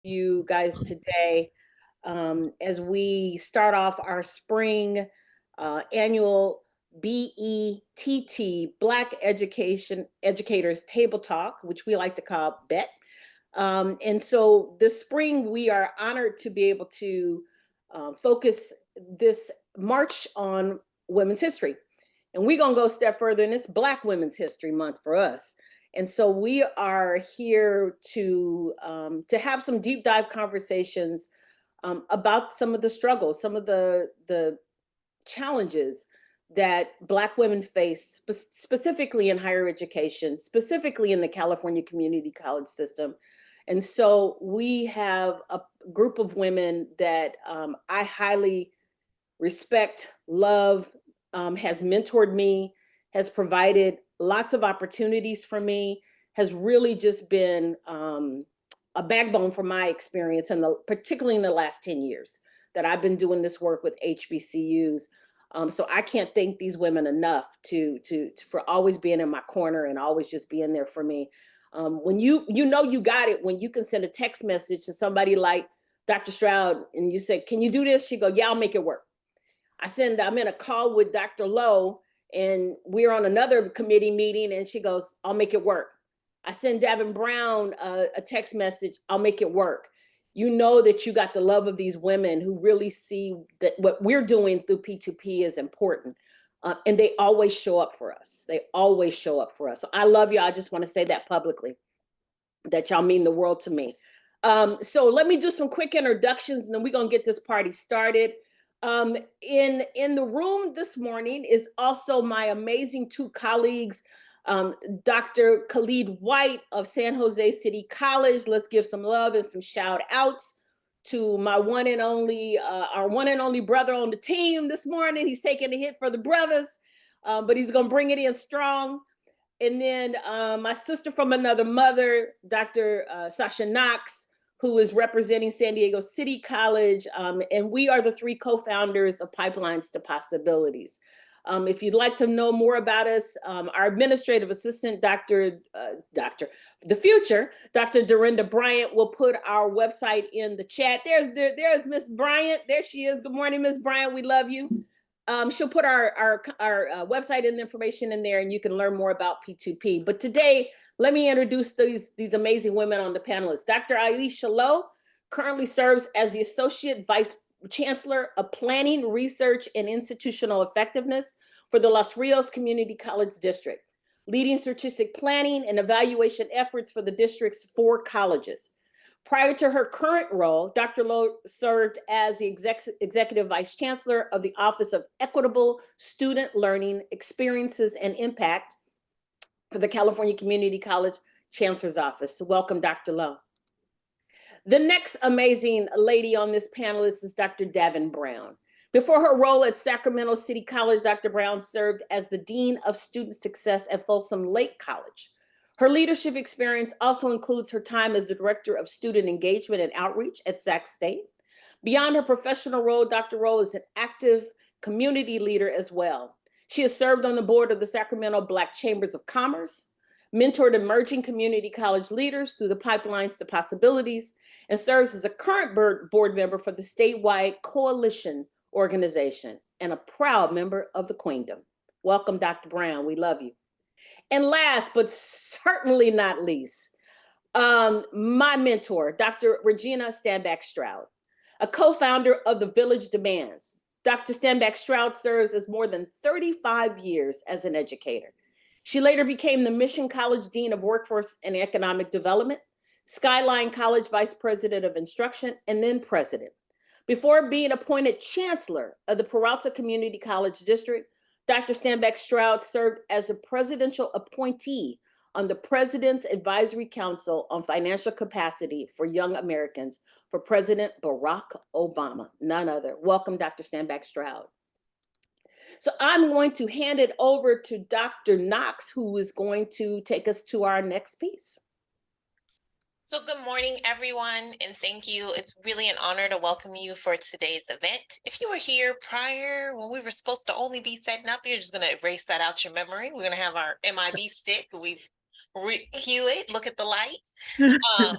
You guys today as we start off our spring annual BETT Black Education Educators Table Talk, which we like to call BETT. And so this spring, we are honored to be able to focus this March on women's history. And we're going to go a step further, and it's Black Women's History Month for us. And so we are here to have some deep dive conversations about some of the struggles, some of the challenges that Black women face, specifically in higher education, specifically in the California community college system. And so we have a group of women that I highly respect, love, has mentored me, has provided lots of opportunities for me, has really just been a backbone for my experience, and particularly in the last 10 years that I've been doing this work with HBCUs. So I can't thank these women enough for always being in my corner and always just being there for me. When you know you got it, when you can send a text message to somebody like Dr. Stroud and you say, "Can you do this?" She go, "Yeah, I'll make it work." I'm in a call with Dr. Lowe and we're on another committee meeting and she goes, "I'll make it work." I send Davin Brown a text message, "I'll make it work." You know that you got the love of these women who really see that what we're doing through P2P is important. And they always show up for us. They always show up for us. So I love you. I just want to say that publicly, that y'all mean the world to me. So let me do some quick introductions and then we're going to get this party started. In the room this morning is also my amazing two colleagues, Dr. Khalid White of San Jose City College. Let's give some love and some shout outs to my one and only, our one and only brother on the team this morning. He's taking a hit for the brothers, but he's going to bring it in strong. And then my sister from another mother, Dr. Sasha Knox, who is representing San Diego City College. And we are the three co-founders of Pipelines to Possibilities. If you'd like to know more about us, our administrative assistant, Dr. Dorinda Bryant, will put our website in the chat. There's Miss Bryant. There she is. Good morning, Miss Bryant. We love you. She'll put our website and information in there and you can learn more about P2P. But today, let me introduce these amazing women on the panelists. Dr. Aisha Lowe currently serves as the Associate Vice Chancellor of Planning, Research, and Institutional Effectiveness for the Los Rios Community College District, leading strategic planning and evaluation efforts for the district's 4 colleges. Prior to her current role, Dr. Lowe served as the Executive Vice Chancellor of the Office of Equitable Student Learning Experiences and Impact for the California Community College Chancellor's Office. So welcome, Dr. Lowe. The next amazing lady on this panelist is Dr. Davin Brown. Before her role at Sacramento City College, Dr. Brown served as the Dean of Student Success at Folsom Lake College. Her leadership experience also includes her time as the Director of Student Engagement and Outreach at Sac State. Beyond her professional role, Dr. Rowe is an active community leader as well. She has served on the board of the Sacramento Black Chambers of Commerce, mentored emerging community college leaders through the Pipelines to Possibilities, and serves as a current board member for the statewide coalition organization and a proud member of the Queendom. Welcome, Dr. Brown. We love you. And last, but certainly not least, my mentor, Dr. Regina Stanback Stroud, a co-founder of the Village Demands. Dr. Stanback Stroud serves as more than 35 years as an educator. She later became the Mission College Dean of Workforce and Economic Development, Skyline College Vice President of Instruction, and then President. Before being appointed Chancellor of the Peralta Community College District, Dr. Stanback Stroud served as a presidential appointee on the President's Advisory Council on Financial Capacity for Young Americans for President Barack Obama, none other. Welcome, Dr. Stanback Stroud. So I'm going to hand it over to Dr. Knox, who is going to take us to our next piece. So good morning, everyone, and thank you. It's really an honor to welcome you for today's event. If you were here prior when we were supposed to only be setting up, you're just going to erase that out your memory. We're going to have our MIB stick. We've cue it, look at the lights. Um,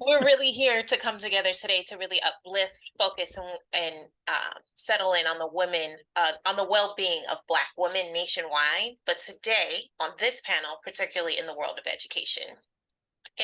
we're really here to come together today to really uplift, focus, and settle in on the women, on the well-being of Black women nationwide. But today, on this panel, particularly in the world of education,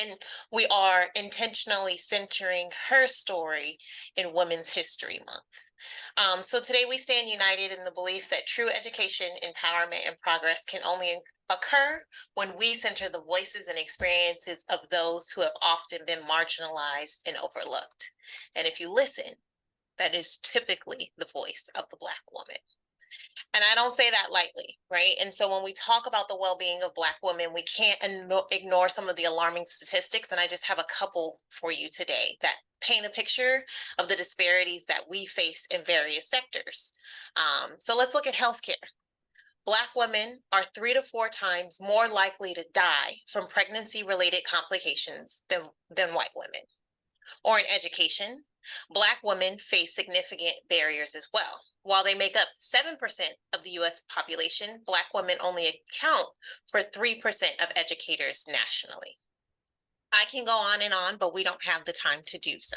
and we are intentionally centering her story in Women's History Month. So today we stand united in the belief that true education, empowerment, and progress can only occur when we center the voices and experiences of those who have often been marginalized and overlooked. And if you listen, that is typically the voice of the Black woman. And I don't say that lightly, right? And so when we talk about the well-being of Black women, we can't ignore some of the alarming statistics. And I just have a couple for you today that paint a picture of the disparities that we face in various sectors. So let's look at healthcare. Black women are 3 to 4 times more likely to die from pregnancy-related complications than white women. Or in education, Black women face significant barriers as well. While they make up 7% of the US population, Black women only account for 3% of educators nationally. I can go on, but we don't have the time to do so.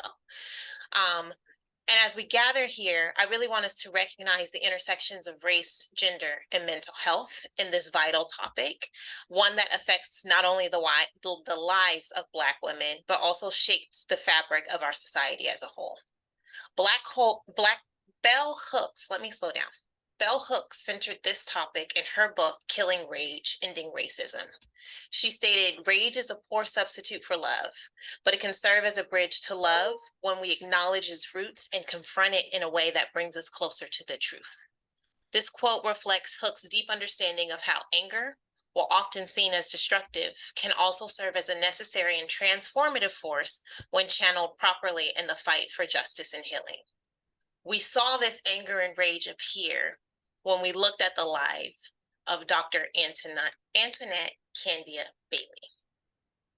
And as we gather here, I really want us to recognize the intersections of race, gender, and mental health in this vital topic, one that affects not only the lives of Black women, but also shapes the fabric of our society as a whole. Bell Hooks, let me slow down. Bell Hooks centered this topic in her book, Killing Rage, Ending Racism. She stated, rage is a poor substitute for love, but it can serve as a bridge to love when we acknowledge its roots and confront it in a way that brings us closer to the truth. This quote reflects Hooks' deep understanding of how anger, while often seen as destructive, can also serve as a necessary and transformative force when channeled properly in the fight for justice and healing. We saw this anger and rage appear when we looked at the life of Dr. Antoinette Candia Bailey.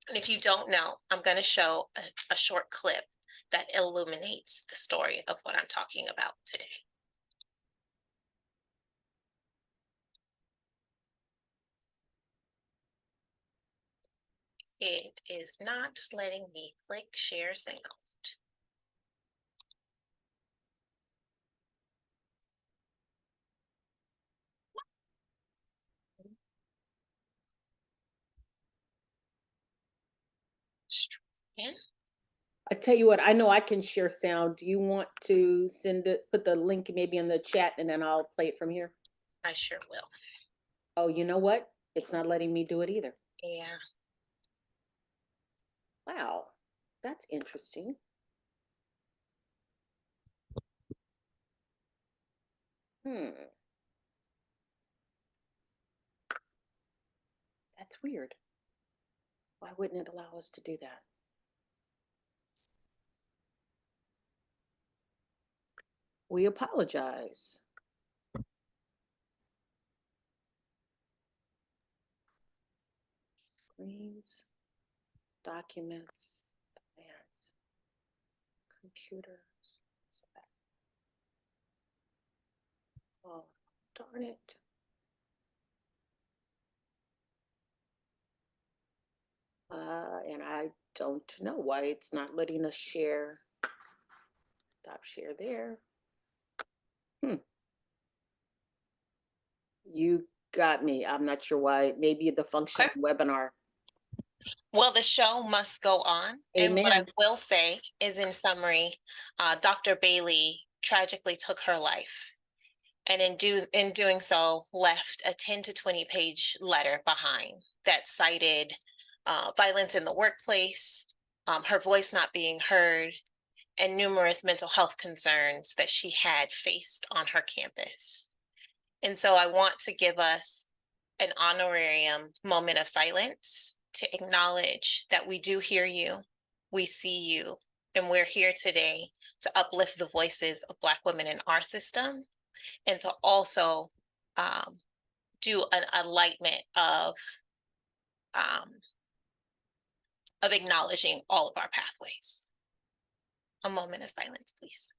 And if you don't know, I'm going to show a short clip that illuminates the story of what I'm talking about today. It is not letting me click share sound. In. I tell you what, I know I can share sound. Do you want to put the link maybe in the chat and then I'll play it from here? I sure will. Oh, you know what? It's not letting me do it either. Yeah. Wow, that's interesting. That's weird. Why wouldn't it allow us to do that? We apologize. Screens, documents, advance, computers. Oh, darn it. And I don't know why it's not letting us share. Stop share there. You got me. I'm not sure why. Maybe the function of webinar. Well, the show must go on. Amen. And what I will say is, in summary, Dr. Bailey tragically took her life. And in doing so, left a 10 to 20 page letter behind that cited violence in the workplace, her voice not being heard, and numerous mental health concerns that she had faced on her campus. And so I want to give us an honorarium moment of silence to acknowledge that we do hear you, we see you, and we're here today to uplift the voices of Black women in our system, and to also do an enlightenment of acknowledging all of our pathways. A moment of silence, please.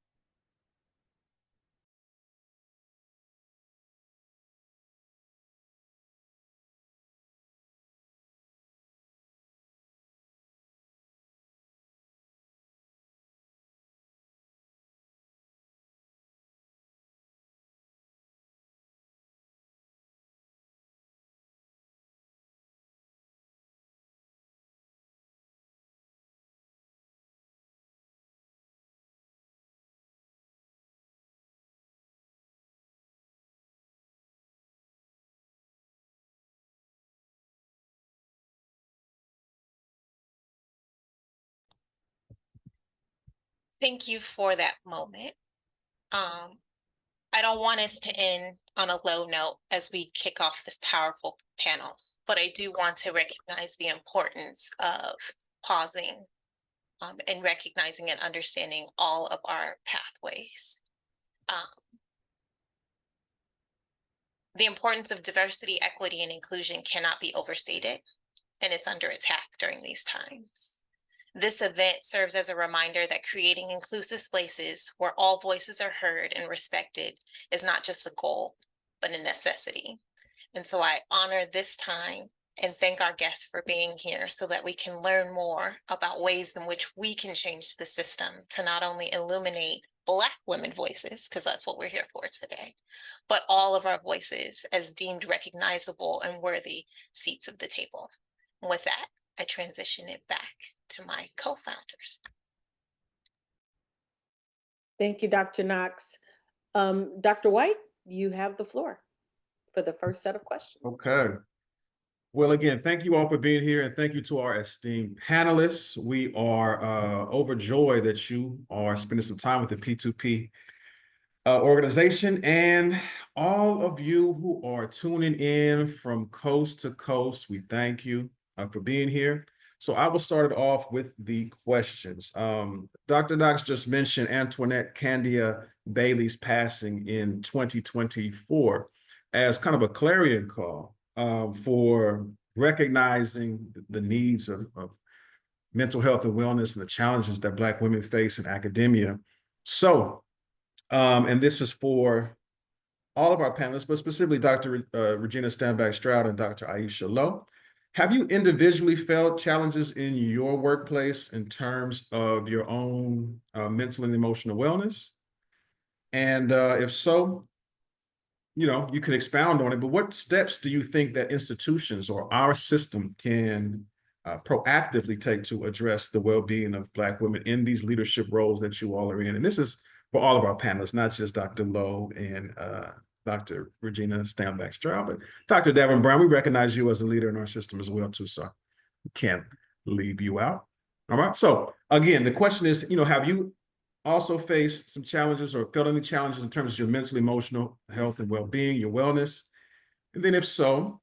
Thank you for that moment. Um, I don't want us to end on a low note as we kick off this powerful panel, but I do want to recognize the importance of pausing and recognizing and understanding all of our pathways. Um, the importance of diversity, equity, and inclusion cannot be overstated, and it's under attack during these times. This event serves as a reminder that creating inclusive spaces where all voices are heard and respected is not just a goal, but a necessity. And so I honor this time and thank our guests for being here so that we can learn more about ways in which we can change the system to not only illuminate Black women voices, because that's what we're here for today, but all of our voices as deemed recognizable and worthy seats of the table. And with that, I transition it back to my co-founders. Thank you, Dr. Knox. Dr. White, you have the floor for the first set of questions. Okay. Well, again, thank you all for being here, and thank you to our esteemed panelists. We are overjoyed that you are spending some time with the P2P organization, and all of you who are tuning in from coast to coast. We thank you for being here. So I will start it off with the questions. Dr. Knox just mentioned Antoinette Candia Bailey's passing in 2024 as kind of a clarion call for recognizing the needs of mental health and wellness and the challenges that Black women face in academia. So, and this is for all of our panelists, but specifically Dr. Regina Stanback-Stroud and Dr. Aisha Lowe. Have you individually felt challenges in your workplace in terms of your own mental and emotional wellness? And if so, you can expound on it, but what steps do you think that institutions or our system can proactively take to address the well-being of Black women in these leadership roles that you all are in? And this is for all of our panelists, not just Dr. Lowe and Dr. Regina Stanback-Stroud, but Dr. Davin Brown. We recognize you as a leader in our system as well, too, so we can't leave you out. All right, so again, the question is, have you also faced some challenges or felt any challenges in terms of your mental, emotional health and well-being, your wellness? And then if so,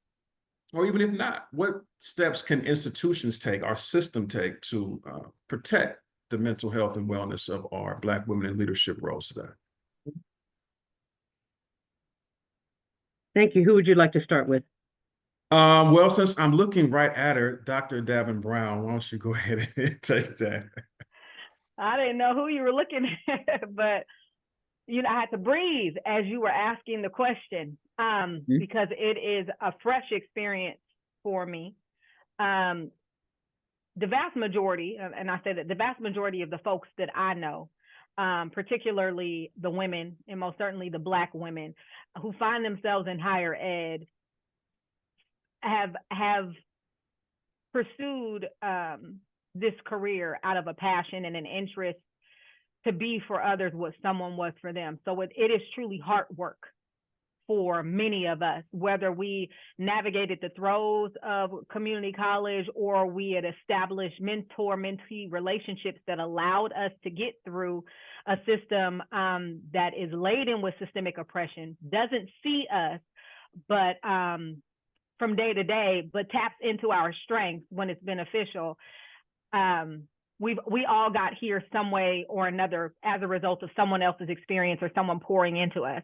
or even if not, what steps can institutions take, our system take to protect the mental health and wellness of our Black women in leadership roles today? Thank you. Who would you like to start with? Well, since I'm looking right at her, Dr. Davin Brown, why don't you go ahead and take that? I didn't know who you were looking at, but I had to breathe as you were asking the question because it is a fresh experience for me. The vast majority, and I say that the vast majority of the folks that I know, particularly the women, and most certainly the Black women who find themselves in higher ed, have pursued this career out of a passion and an interest to be for others what someone was for them. So it is truly hard work for many of us, whether we navigated the throes of community college or we had established mentor-mentee relationships that allowed us to get through a system that is laden with systemic oppression, doesn't see us, but from day to day, but taps into our strengths when it's beneficial. We all got here some way or another as a result of someone else's experience or someone pouring into us.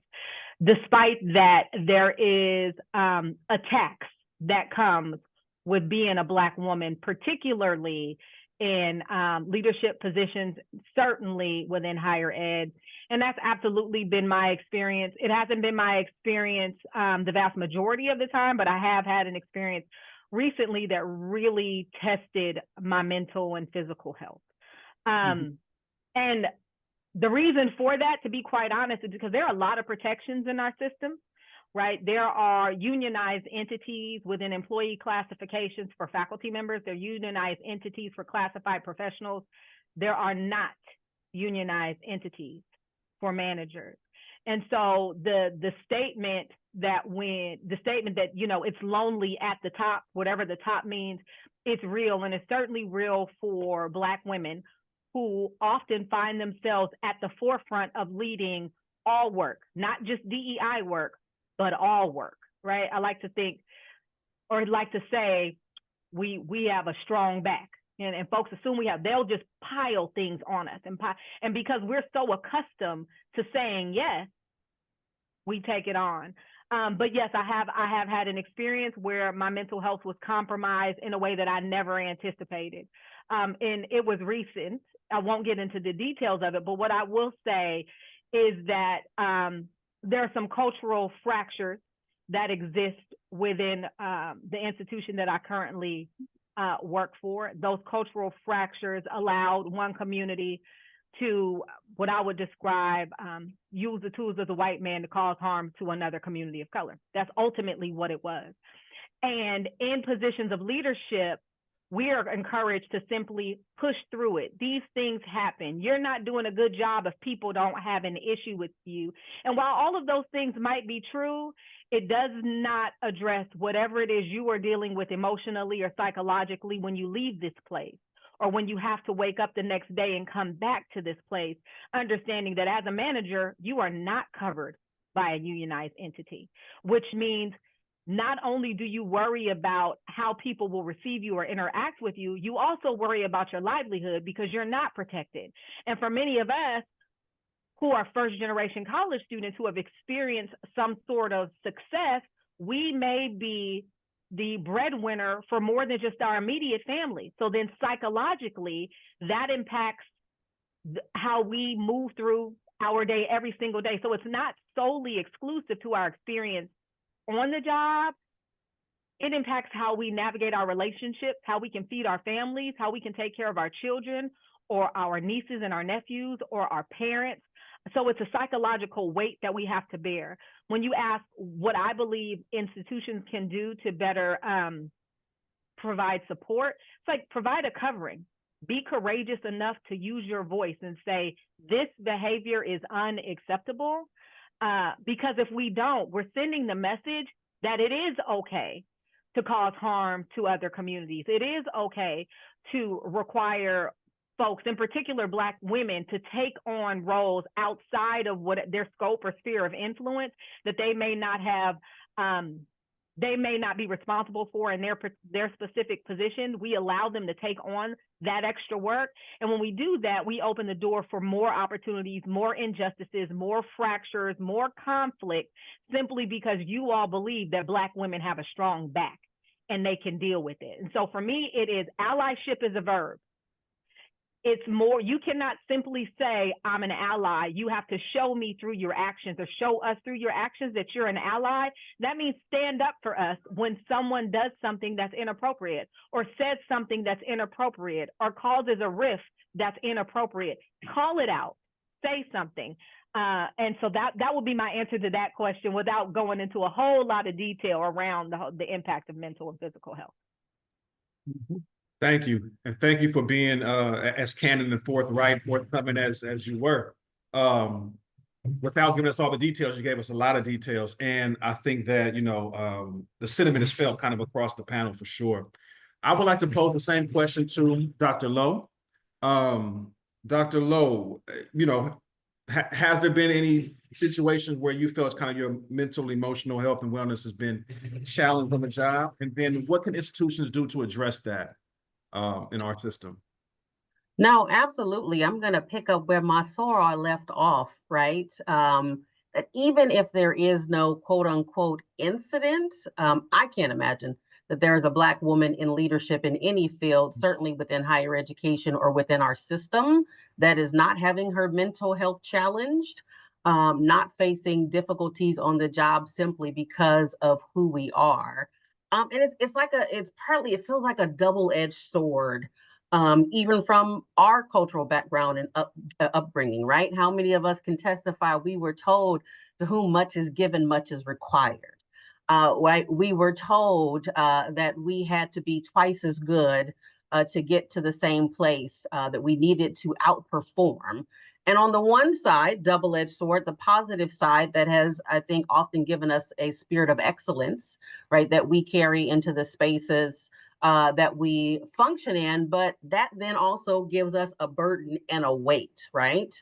Despite that, there is a tax that comes with being a Black woman, particularly in leadership positions, certainly within higher ed. And that's absolutely been my experience. It hasn't been my experience the vast majority of the time, but I have had an experience recently that really tested my mental and physical health. And the reason for that, to be quite honest, is because there are a lot of protections in our system, right? There are unionized entities within employee classifications for faculty members. There are unionized entities for classified professionals. There are not unionized entities for managers. And so the statement that it's lonely at the top, whatever the top means, it's real. And it's certainly real for Black women who often find themselves at the forefront of leading all work, not just DEI work, but all work, right? I like to think, or like to say, we have a strong back. And folks assume they'll just pile things on us. And because we're so accustomed to saying yes, we take it on. But yes, I have had an experience where my mental health was compromised in a way that I never anticipated. And it was recent. I won't get into the details of it, but what I will say is that there are some cultural fractures that exist within the institution that I currently work for. Those cultural fractures allowed one community to, what I would describe, use the tools of the white man to cause harm to another community of color. That's ultimately what it was. And in positions of leadership, we are encouraged to simply push through it. These things happen. You're not doing a good job if people don't have an issue with you. And while all of those things might be true, it does not address whatever it is you are dealing with emotionally or psychologically when you leave this place, or when you have to wake up the next day and come back to this place, understanding that as a manager, you are not covered by a unionized entity, which means not only do you worry about how people will receive you or interact with you, you also worry about your livelihood because you're not protected. And for many of us who are first generation college students who have experienced some sort of success, we may be the breadwinner for more than just our immediate family. So then psychologically, that impacts how we move through our day every single day. So it's not solely exclusive to our experience on the job. It impacts how we navigate our relationships, how we can feed our families, how we can take care of our children or our nieces and our nephews or our parents. So it's a psychological weight that we have to bear. When you ask what I believe institutions can do to better provide support, it's like provide a covering. Be courageous enough to use your voice and say, this behavior is unacceptable. Because if we don't, we're sending the message that it is okay to cause harm to other communities. It is okay to require folks, in particular Black women, to take on roles outside of what their scope or sphere of influence that they may not have, they may not be responsible for in their specific position. We allow them to take on that extra work. And when we do that, we open the door for more opportunities, more injustices, more fractures, more conflict, simply because you all believe that Black women have a strong back and they can deal with it. And so for me, it is allyship is a verb. It's more, you cannot simply say, I'm an ally. You have to show me through your actions or show us through your actions that you're an ally. That means stand up for us when someone does something that's inappropriate or says something that's inappropriate or causes a rift that's inappropriate. Call it out, say something. And so that would be my answer to that question without going into a whole lot of detail around the impact of mental and physical health. Mm-hmm. Thank you. And thank you for being as candid and forthcoming as you were. Without giving us all the details, you gave us a lot of details. And I think that, you know, the sentiment is felt kind of across the panel for sure. I would like to pose the same question to Dr. Lowe. Dr. Lowe, you know, has there been any situations where you felt kind of your mental, emotional health and wellness has been challenged on the job? And then what can institutions do to address that in our system? No, absolutely. I'm going to pick up where Masora left off, right? That even if there is no quote unquote incident, I can't imagine that there is a Black woman in leadership in any field, certainly within higher education or within our system, that is not having her mental health challenged, not facing difficulties on the job simply because of who we are. And it feels like a double-edged sword, even from our cultural background and upbringing, right? How many of us can testify we were told to whom much is given, much is required? Right? We were told that we had to be twice as good to get to the same place, that we needed to outperform. And on the one side, double-edged sword, the positive side that has, I think, often given us a spirit of excellence, right, that we carry into the spaces that we function in, but that then also gives us a burden and a weight, right?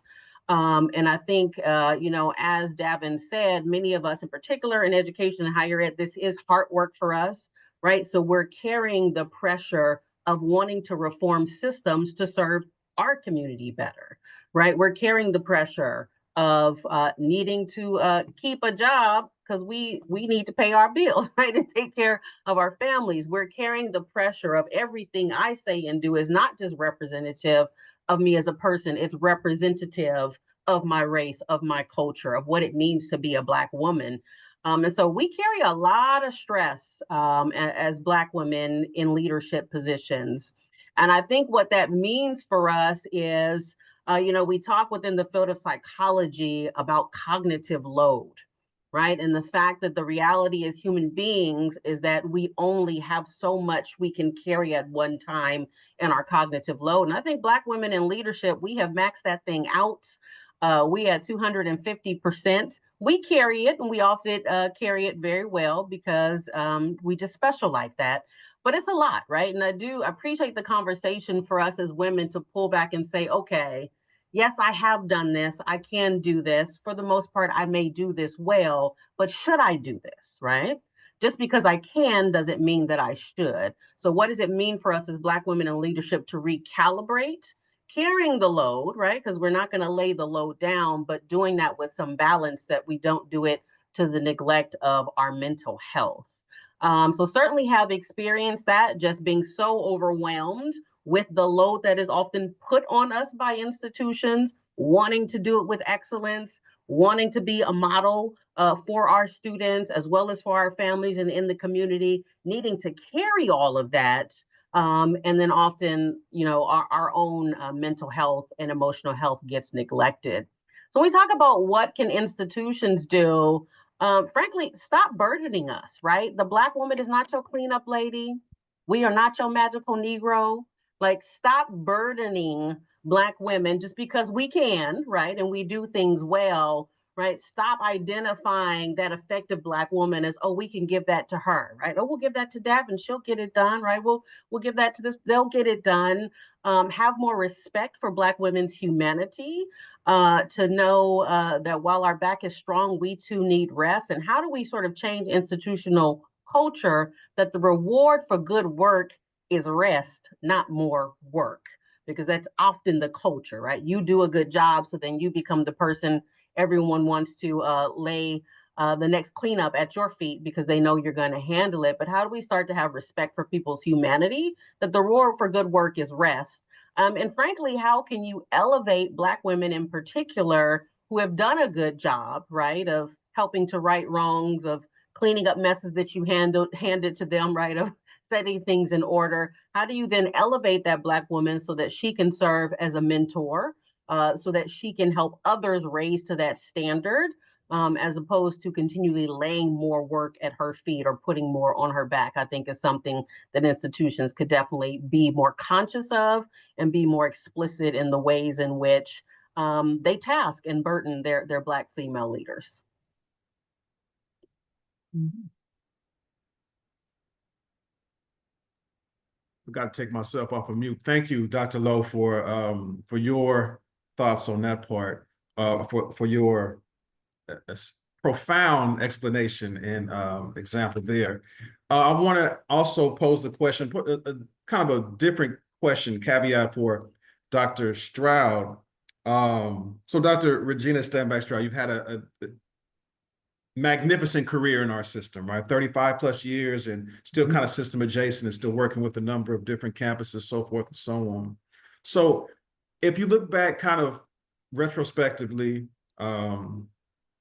And I think, you know, as Davin said, many of us in particular in education and higher ed, this is hard work for us, right? So we're carrying the pressure of wanting to reform systems to serve our community better, right? We're carrying the pressure of needing to keep a job because we need to pay our bills, right, and take care of our families. We're carrying the pressure of everything I say and do is not just representative of me as a person, it's representative of my race, of my culture, of what it means to be a Black woman. And so we carry a lot of stress as Black women in leadership positions. And I think what that means for us is, you know, we talk within the field of psychology about cognitive load, right? And the fact that the reality as human beings is that we only have so much we can carry at one time in our cognitive load. And I think Black women in leadership, we have maxed that thing out. We at 250%. We carry it, and we often carry it very well because we just special like that. But it's a lot, right? And I do appreciate the conversation for us as women to pull back and say, okay, yes, I have done this. I can do this. For the most part, I may do this well, but should I do this, right? Just because I can doesn't mean that I should. So what does it mean for us as Black women in leadership to recalibrate carrying the load, right? Because we're not going to lay the load down, but doing that with some balance that we don't do it to the neglect of our mental health. So certainly have experienced that, just being so overwhelmed with the load that is often put on us by institutions, wanting to do it with excellence, wanting to be a model for our students as well as for our families and in the community, needing to carry all of that. And then often, you know, our own mental health and emotional health gets neglected. So when we talk about what can institutions do, frankly, stop burdening us, right? The Black woman is not your cleanup lady. We are not your magical Negro. Like, stop burdening Black women just because we can, right? And we do things well, right? Stop identifying that effective Black woman as, oh, we can give that to her, right? Oh, we'll give that to Davin, she'll get it done, right? We'll give that to this, they'll get it done. Have more respect for Black women's humanity, to know that while our back is strong, we too need rest. And how do we sort of change institutional culture that the reward for good work is rest, not more work? Because that's often the culture, right? You do a good job, so then you become the person everyone wants to lay the next cleanup at your feet because they know you're going to handle it. But how do we start to have respect for people's humanity, that the reward for good work is rest? And frankly, how can you elevate Black women in particular who have done a good job, right, of helping to right wrongs, of cleaning up messes that you handed to them, right, of setting things in order? How do you then elevate that Black woman so that she can serve as a mentor, so that she can help others raise to that standard, as opposed to continually laying more work at her feet or putting more on her back? I think is something that institutions could definitely be more conscious of and be more explicit in the ways in which they task and burden their Black female leaders. I've got to take myself off of mute. Thank you, Dr. Lowe, for your thoughts on that part, for your profound explanation and example there. I want to also pose the question, put a kind of a different question, caveat for Dr. Stroud. So Dr. Regina Stanback-Stroud, you've had a magnificent career in our system, right? 35 plus years and still kind of system adjacent and still working with a number of different campuses, so forth and so on. So if you look back kind of retrospectively,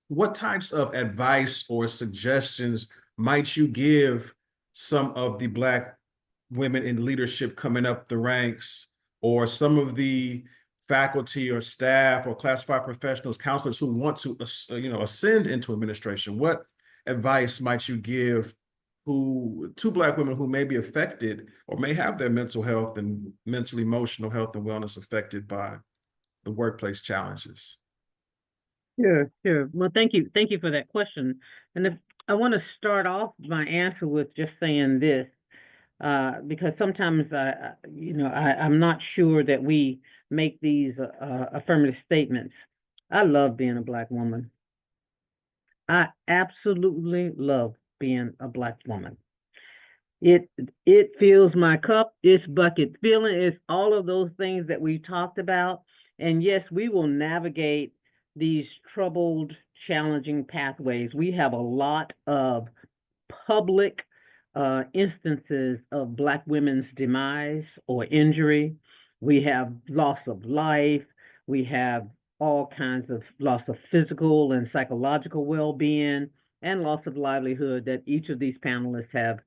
what types of advice or suggestions might you give some of the Black women in leadership coming up the ranks, or some of the faculty or staff or classified professionals, counselors who want to, ascend into administration? What advice might you give to Black women who may be affected or may have their mental health and mental emotional health and wellness affected by the workplace challenges? Sure. Well, thank you for that question. And if I want to start off my answer with just saying this, because sometimes I'm not sure that we make these affirmative statements. I love being a Black woman. I absolutely love being a Black woman. It fills my cup, it's bucket filling, it's all of those things that we talked about. And yes, we will navigate these troubled, challenging pathways. We have a lot of public instances of Black women's demise or injury. We have loss of life. We have all kinds of loss of physical and psychological well-being and loss of livelihood that each of these panelists have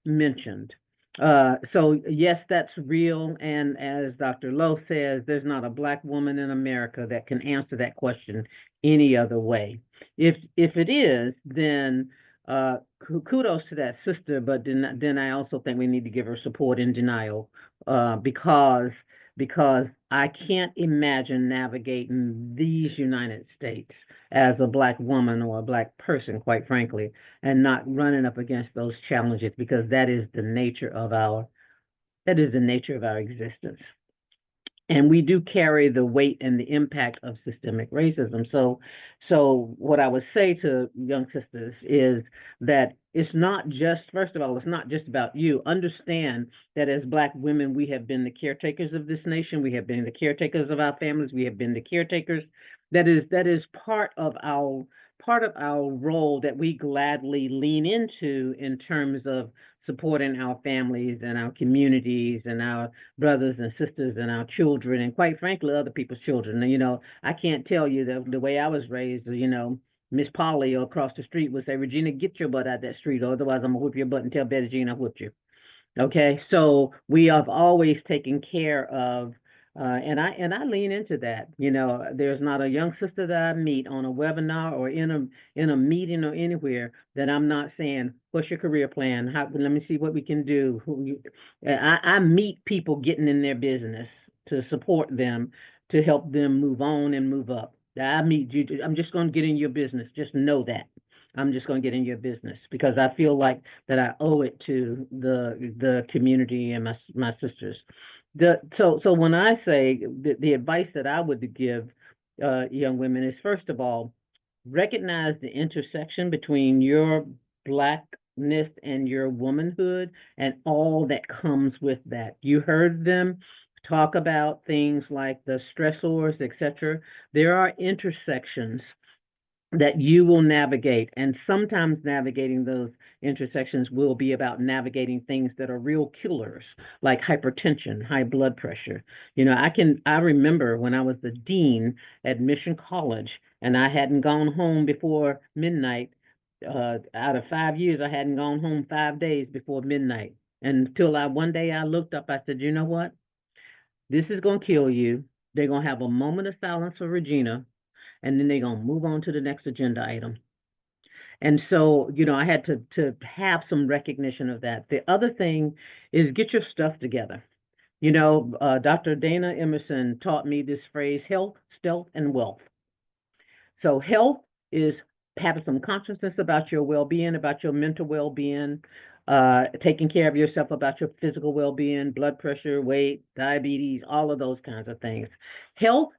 mentioned. So yes, that's real. And as Dr. Lowe says, there's not a Black woman in America that can answer that question any other way. If it is, then kudos to that sister, but then I also think we need to give her support in denial, because I can't imagine navigating these United States as a Black woman or a Black person, quite frankly, and not running up against those challenges, because that is the nature of our existence. And we do carry the weight and the impact of systemic racism. So what I would say to young sisters is that it's not just, first of all, it's not just about you. Understand that as Black women, we have been the caretakers of this nation. We have been the caretakers of our families. We have been the caretakers. That is part of our role that we gladly lean into in terms of supporting our families and our communities and our brothers and sisters and our children, and quite frankly, other people's children. And, I can't tell you the way I was raised, Miss Polly across the street would say, Regina, get your butt out that street, or otherwise I'm gonna whip your butt and tell Betty Jean I whipped you. Okay, so we have always taken care of, and I lean into that. There's not a young sister that I meet on a webinar or in a meeting or anywhere that I'm not saying, what's your career plan? Let me see what we can do. I meet people getting in their business to support them, to help them move on and move up. I meet you. I'm just going to get in your business. Just know that. I'm just going to get in your business because I feel like that I owe it to the community and my sisters. So when I say the advice that I would give young women is, first of all, recognize the intersection between your Blackness and your womanhood and all that comes with that. You heard them talk about things like the stressors, etc. There are intersections that you will navigate, and sometimes navigating those intersections will be about navigating things that are real killers, like hypertension, high blood pressure. I remember when I was the dean at Mission College and I hadn't gone home before midnight. Out of 5 years, I hadn't gone home 5 days before midnight, until one day I looked up. I said, you know what, this is going to kill you. They're going to have a moment of silence for Regina, and then they're going to move on to the next agenda item. And so, I had to have some recognition of that. The other thing is, get your stuff together. Dr. Dana Emerson taught me this phrase: health, stealth, and wealth. So health is having some consciousness about your well-being, about your mental well-being, taking care of yourself, about your physical well-being, blood pressure, weight, diabetes, all of those kinds of things. Stealth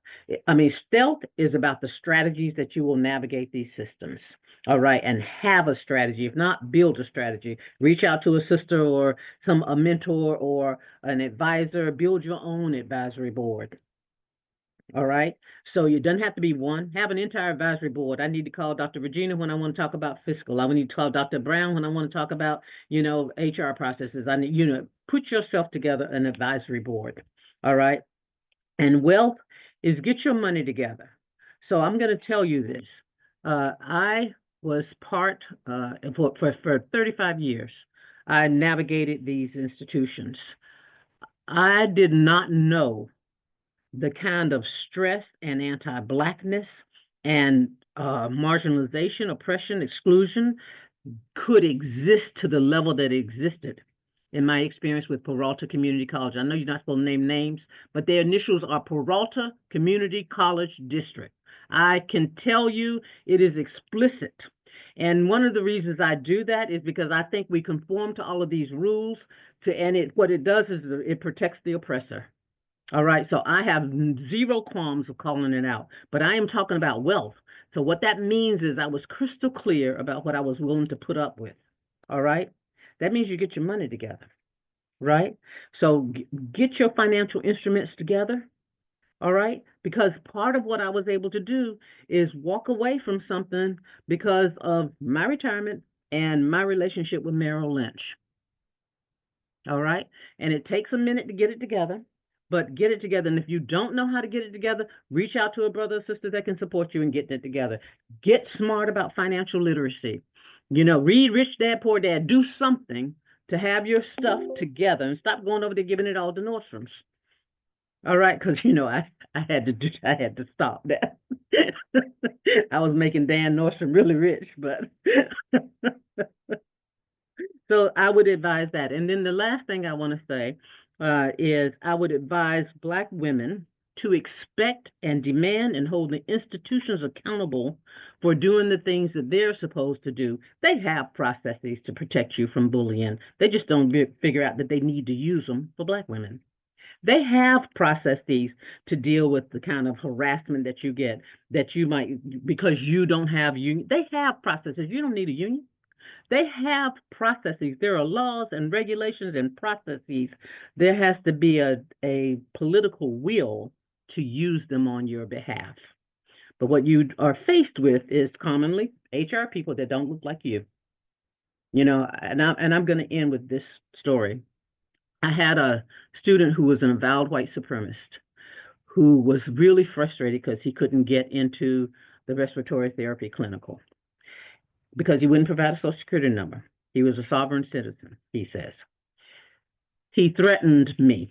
is about the strategies that you will navigate these systems. All right, and have a strategy. If not, build a strategy. Reach out to a sister or a mentor or an advisor. Build your own advisory board. All right, so it doesn't have to be one. Have an entire advisory board. I need to call Dr. Regina when I want to talk about fiscal. I need to call Dr. Brown when I want to talk about, HR processes. I need, put yourself together an advisory board. All right, and wealth is get your money together. So I'm going to tell you this. I was part for 35 years. I navigated these institutions. I did not know the kind of stress and anti-Blackness and marginalization, oppression, exclusion could exist to the level that it existed. In my experience with Peralta Community College, I know you're not supposed to name names, but their initials are Peralta Community College District. I can tell you it is explicit. And one of the reasons I do that is because I think we conform to all of these rules What it does is it protects the oppressor. All right, so I have zero qualms of calling it out, but I am talking about wealth. So what that means is I was crystal clear about what I was willing to put up with. All right, that means you get your money together, right? So get your financial instruments together. All right, because part of what I was able to do is walk away from something because of my retirement and my relationship with Merrill Lynch. All right, and it takes a minute to get it together, but get it together. And if you don't know how to get it together, reach out to a brother or sister that can support you in getting it together. Get smart about financial literacy. Read Rich Dad, Poor Dad. Do something to have your stuff together and stop going over there giving it all to Nordstrom's. All right, because I had to stop that. I was making Dan Nordstrom really rich, but so I would advise that. And then the last thing I want to say is I would advise Black women to expect and demand and hold the institutions accountable for doing the things that they're supposed to do. They have processes to protect you from bullying. They just don't figure out that they need to use them for Black women. They have processes to deal with the kind of harassment that you get, that you might, because you don't have union. They have processes. You don't need a union. They have processes. There are laws and regulations and processes. There has to be a political will to use them on your behalf. But what you are faced with is commonly HR people that don't look like you. And I'm going to end with this story. I had a student who was an avowed white supremacist who was really frustrated because he couldn't get into the respiratory therapy clinical because he wouldn't provide a Social Security number. He was a sovereign citizen, he says. He threatened me.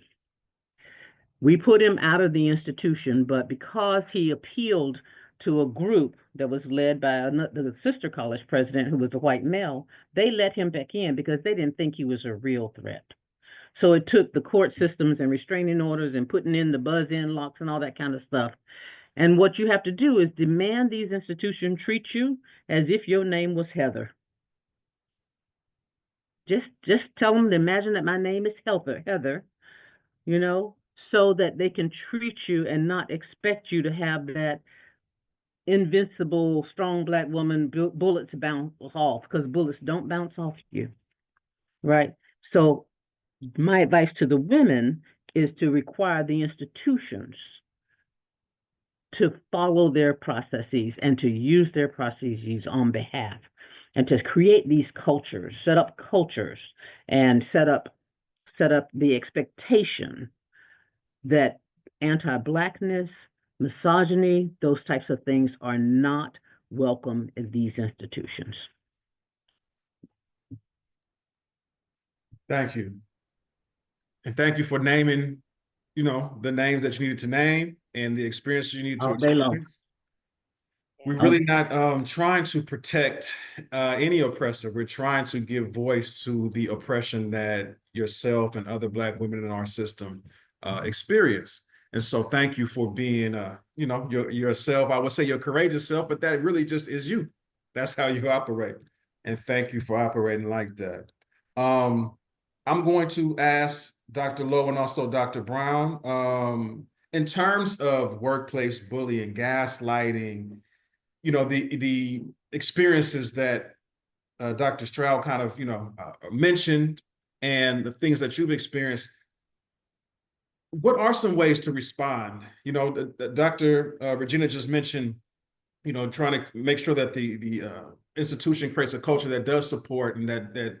We put him out of the institution, but because he appealed to a group that was led by the sister college president who was a white male, they let him back in because they didn't think he was a real threat. So it took the court systems and restraining orders and putting in the buzz-in locks and all that kind of stuff. And what you have to do is demand these institutions treat you as if your name was Heather. Just tell them to imagine that my name is Heather, so that they can treat you and not expect you to have that invincible, strong Black woman bullets bounce off, because bullets don't bounce off you, right? So my advice to the women is to require the institutions to follow their processes and to use their processes on behalf, and to create these cultures, set up cultures, and set up the expectation that anti-Blackness, misogyny, those types of things are not welcome in these institutions. Thank you. And thank you for naming, the names that you needed to name and the experiences you needed to experience. We're really not trying to protect any oppressor. We're trying to give voice to the oppression that yourself and other Black women in our system experience. And so thank you for being, yourself. I would say your courageous self, but that really just is you. That's how you operate. And thank you for operating like that. I'm going to ask Dr. Lowe and also Dr. Brown, in terms of workplace bullying, gaslighting, the experiences that Dr. Stroud kind of, mentioned, and the things that you've experienced, what are some ways to respond? Dr. Regina just mentioned, trying to make sure that the institution creates a culture that does support, and that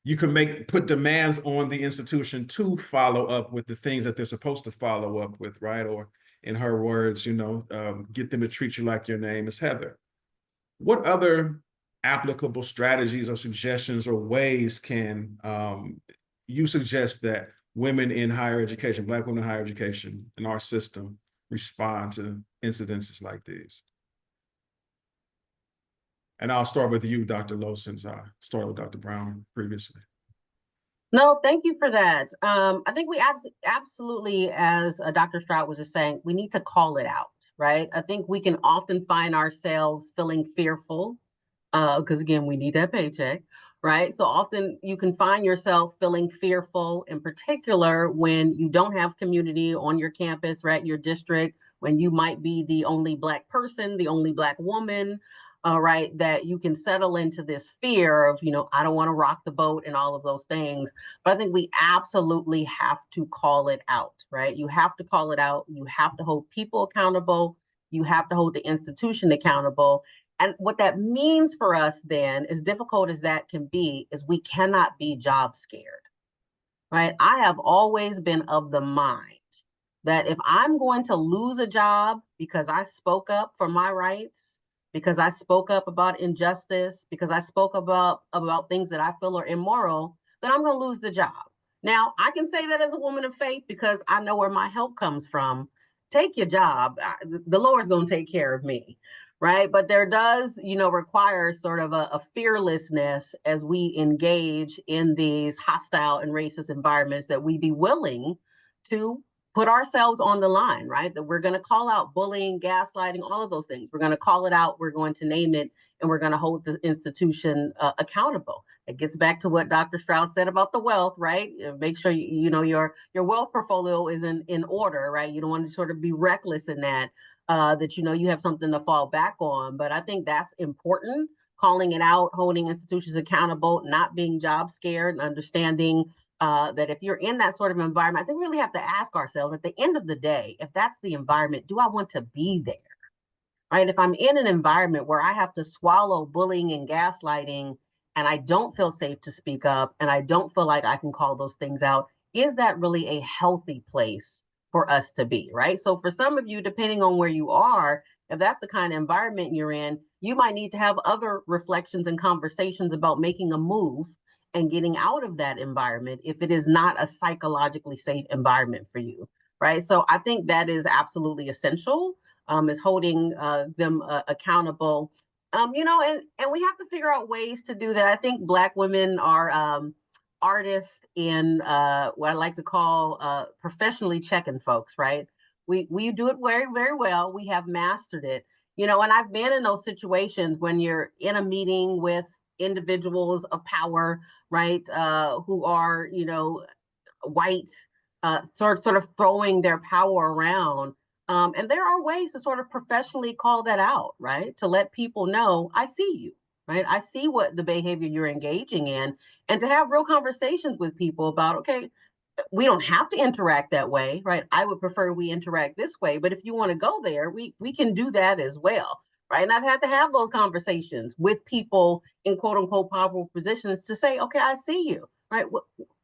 you can put demands on the institution to follow up with the things that they're supposed to follow up with, right? Or in her words, get them to treat you like your name is Heather. What other applicable strategies or suggestions or ways can you suggest that women in higher education, Black women in higher education in our system, respond to incidences like these? And I'll start with you, Dr. Lowe, since I started with Dr. Brown previously. No, thank you for that. I think we absolutely, as Dr. Stroud was just saying, we need to call it out, right? I think we can often find ourselves feeling fearful because, again, we need that paycheck, right? So often you can find yourself feeling fearful, in particular when you don't have community on your campus, right? Your district, when you might be the only Black person, the only Black woman, right? That you can settle into this fear of, I don't want to rock the boat and all of those things. But I think we absolutely have to call it out, right? You have to call it out. You have to hold people accountable. You have to hold the institution accountable. And what that means for us then, as difficult as that can be, is we cannot be job scared, right? I have always been of the mind that if I'm going to lose a job because I spoke up for my rights, because I spoke up about injustice, because I spoke about things that I feel are immoral, then I'm going to lose the job. Now, I can say that as a woman of faith because I know where my help comes from. Take your job. The Lord's going to take care of me, right? But there does, require sort of a fearlessness as we engage in these hostile and racist environments, that we be willing to put ourselves on the line, right? That we're going to call out bullying, gaslighting, all of those things. We're going to call it out, we're going to name it, and we're going to hold the institution accountable. It gets back to what Dr. Stroud said about the wealth, right? Make sure your wealth portfolio is in order, right? You don't want to sort of be reckless in that, that you have something to fall back on. But I think that's important, calling it out, holding institutions accountable, not being job scared, and understanding that if you're in that sort of environment, I think we really have to ask ourselves at the end of the day, if that's the environment, do I want to be there? Right? If I'm in an environment where I have to swallow bullying and gaslighting, and I don't feel safe to speak up, and I don't feel like I can call those things out, is that really a healthy place for us to be? Right? So for some of you, depending on where you are, if that's the kind of environment you're in, you might need to have other reflections and conversations about making a move and getting out of that environment if it is not a psychologically safe environment for you, right? So I think that is absolutely essential, is holding them accountable. And we have to figure out ways to do that. I think Black women are artists in what I like to call professionally checking folks, right? We do it very, very well. We have mastered it, and I've been in those situations when you're in a meeting with individuals of power, right, who are, white, sort of throwing their power around. And there are ways to sort of professionally call that out, right? To let people know, I see you, right? I see what the behavior you're engaging in, and to have real conversations with people about, okay, we don't have to interact that way, right? I would prefer we interact this way, but if you want to go there, we can do that as well, right? And I've had to have those conversations with people in quote unquote powerful positions to say, okay, I see you, right?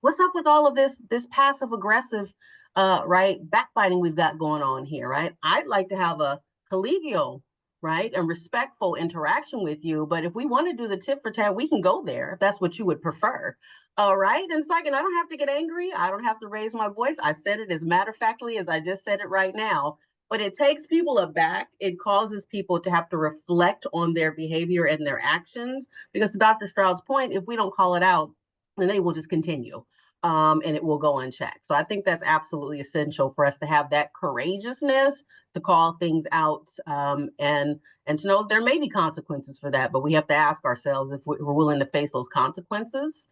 What's up with all of this passive aggressive, right, backbiting we've got going on here, right? I'd like to have a collegial, right, and respectful interaction with you, but if we want to do the tit for tat, we can go there if that's what you would prefer. All right. And it's like, and I don't have to get angry. I don't have to raise my voice. I said it as matter of factly as I just said it right now. But it takes people aback. It causes people to have to reflect on their behavior and their actions. Because to Dr. Stroud's point, if we don't call it out, then they will just continue. And it will go unchecked. So I think that's absolutely essential for us to have that courageousness to call things out, and to know there may be consequences for that, but we have to ask ourselves if we're willing to face those consequences,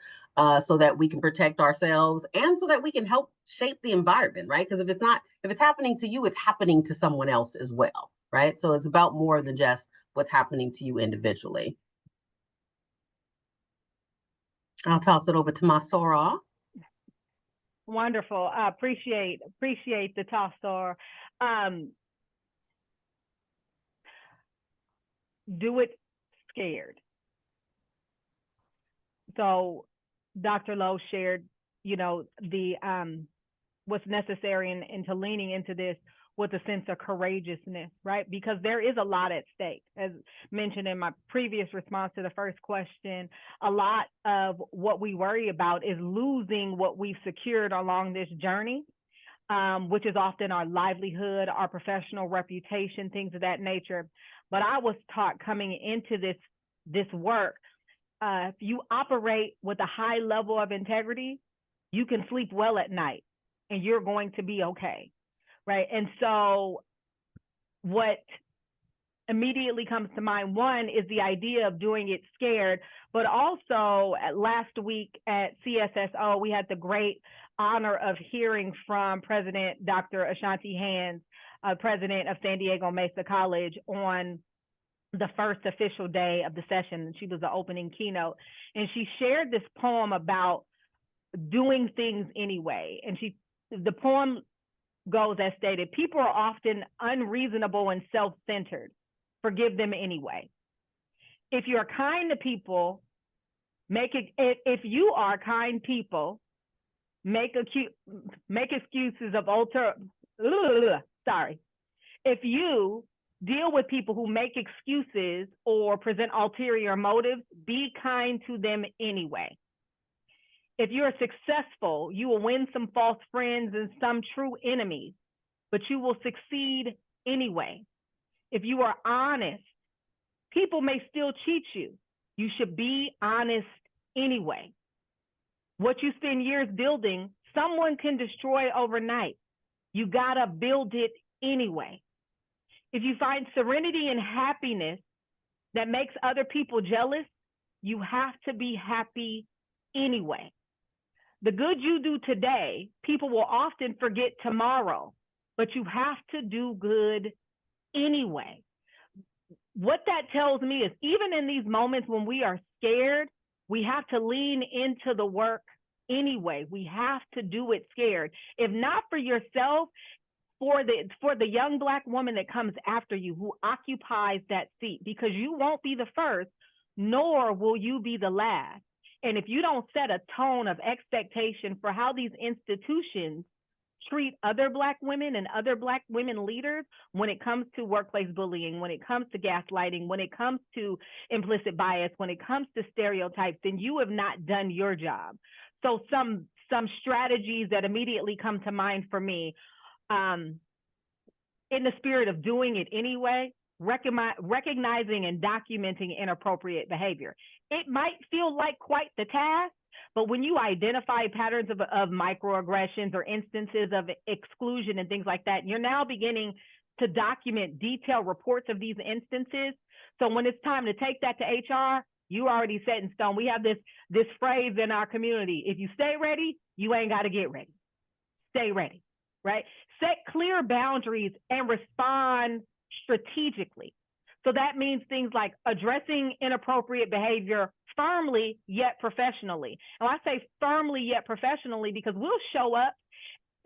so that we can protect ourselves and so that we can help shape the environment, right? Because if it's happening to you, it's happening to someone else as well, right? So it's about more than just what's happening to you individually. I'll toss it over to my Sora. Wonderful. I appreciate the toss, Sora. Do it scared. So Dr. Lowe shared, the what's necessary into leaning into this with a sense of courageousness, right? Because there is a lot at stake. As mentioned in my previous response to the first question, a lot of what we worry about is losing what we've secured along this journey, which is often our livelihood, our professional reputation, things of that nature. But I was taught coming into this work, if you operate with a high level of integrity, you can sleep well at night and you're going to be okay, right? And so what immediately comes to mind. One is the idea of doing it scared, but also last week at CSSO, we had the great honor of hearing from President Dr. Ashanti Hands, president of San Diego Mesa College, on the first official day of the session. She was the opening keynote, and she shared this poem about doing things anyway. And the poem goes as stated: people are often unreasonable and self-centered. Forgive them anyway. If you're kind to people, if you are kind people, make excuses of If you deal with people who make excuses or present ulterior motives, be kind to them anyway. If you're successful, you will win some false friends and some true enemies, but you will succeed anyway. If you are honest, people may still cheat you. You should be honest anyway. What you spend years building, someone can destroy overnight. You gotta build it anyway. If you find serenity and happiness that makes other people jealous, you have to be happy anyway. The good you do today, people will often forget tomorrow, but you have to do good anyway. What that tells me is, even in these moments when we are scared, we have to lean into the work anyway. We have to do it scared. If not for yourself, for the young Black woman that comes after you, who occupies that seat, because you won't be the first, nor will you be the last. And if you don't set a tone of expectation for how these institutions treat other Black women and other Black women leaders when it comes to workplace bullying, when it comes to gaslighting, when it comes to implicit bias, when it comes to stereotypes, then you have not done your job. So some strategies that immediately come to mind for me, in the spirit of doing it anyway, recognizing and documenting inappropriate behavior. It might feel like quite the task, but when you identify patterns of microaggressions or instances of exclusion and things like that, you're now beginning to document detailed reports of these instances. So when it's time to take that to HR, you already set in stone. We have this phrase in our community: if you stay ready, you ain't got to get ready. Stay ready, right? Set clear boundaries and respond strategically. So that means things like addressing inappropriate behavior firmly yet professionally. And I say firmly yet professionally because we'll show up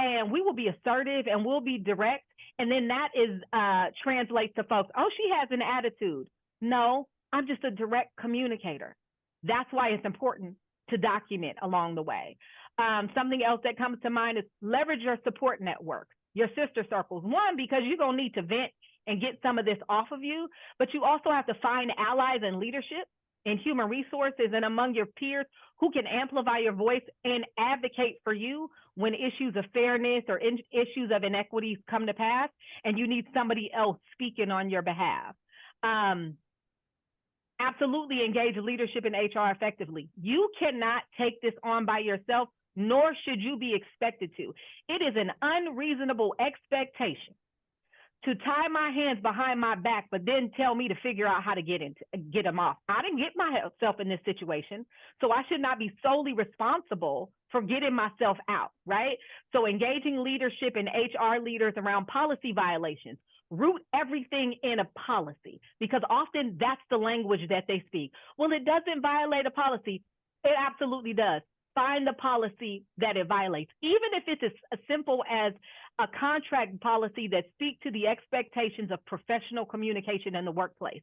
and we will be assertive and we'll be direct. And then that is translates to folks, oh, she has an attitude. No, I'm just a direct communicator. That's why it's important to document along the way. Something else that comes to mind is leverage your support network, your sister circles. One, because you're going to need to vent and get some of this off of you, but you also have to find allies in leadership, in human resources, and among your peers who can amplify your voice and advocate for you when issues of fairness or issues of inequities come to pass, and you need somebody else speaking on your behalf. Absolutely engage leadership in HR effectively. You cannot take this on by yourself, nor should you be expected to. It is an unreasonable expectation to tie my hands behind my back, but then tell me to figure out how to get them off. I didn't get myself in this situation, so I should not be solely responsible for getting myself out, right? So engaging leadership and HR leaders around policy violations. Root everything in a policy, because often that's the language that they speak. Well, it doesn't violate a policy. It absolutely does. Find the policy that it violates, even if it's as simple as a contract policy that speaks to the expectations of professional communication in the workplace.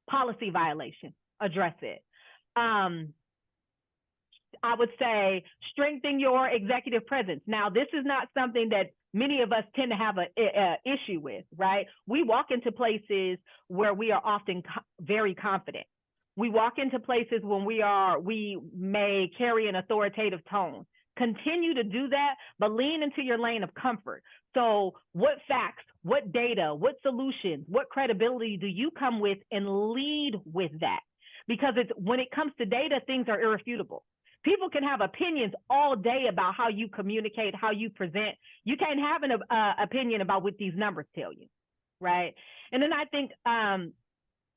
Policy violation, address it. I would say strengthen your executive presence. Now, this is not something that many of us tend to have an issue with, right? We walk into places where we are often very confident. We walk into places when we may carry an authoritative tone. Continue to do that, but lean into your lane of comfort. So what facts, what data, what solutions, what credibility do you come with, and lead with that? Because when it comes to data, things are irrefutable. People can have opinions all day about how you communicate, how you present. You can't have an opinion about what these numbers tell you. right? And then I think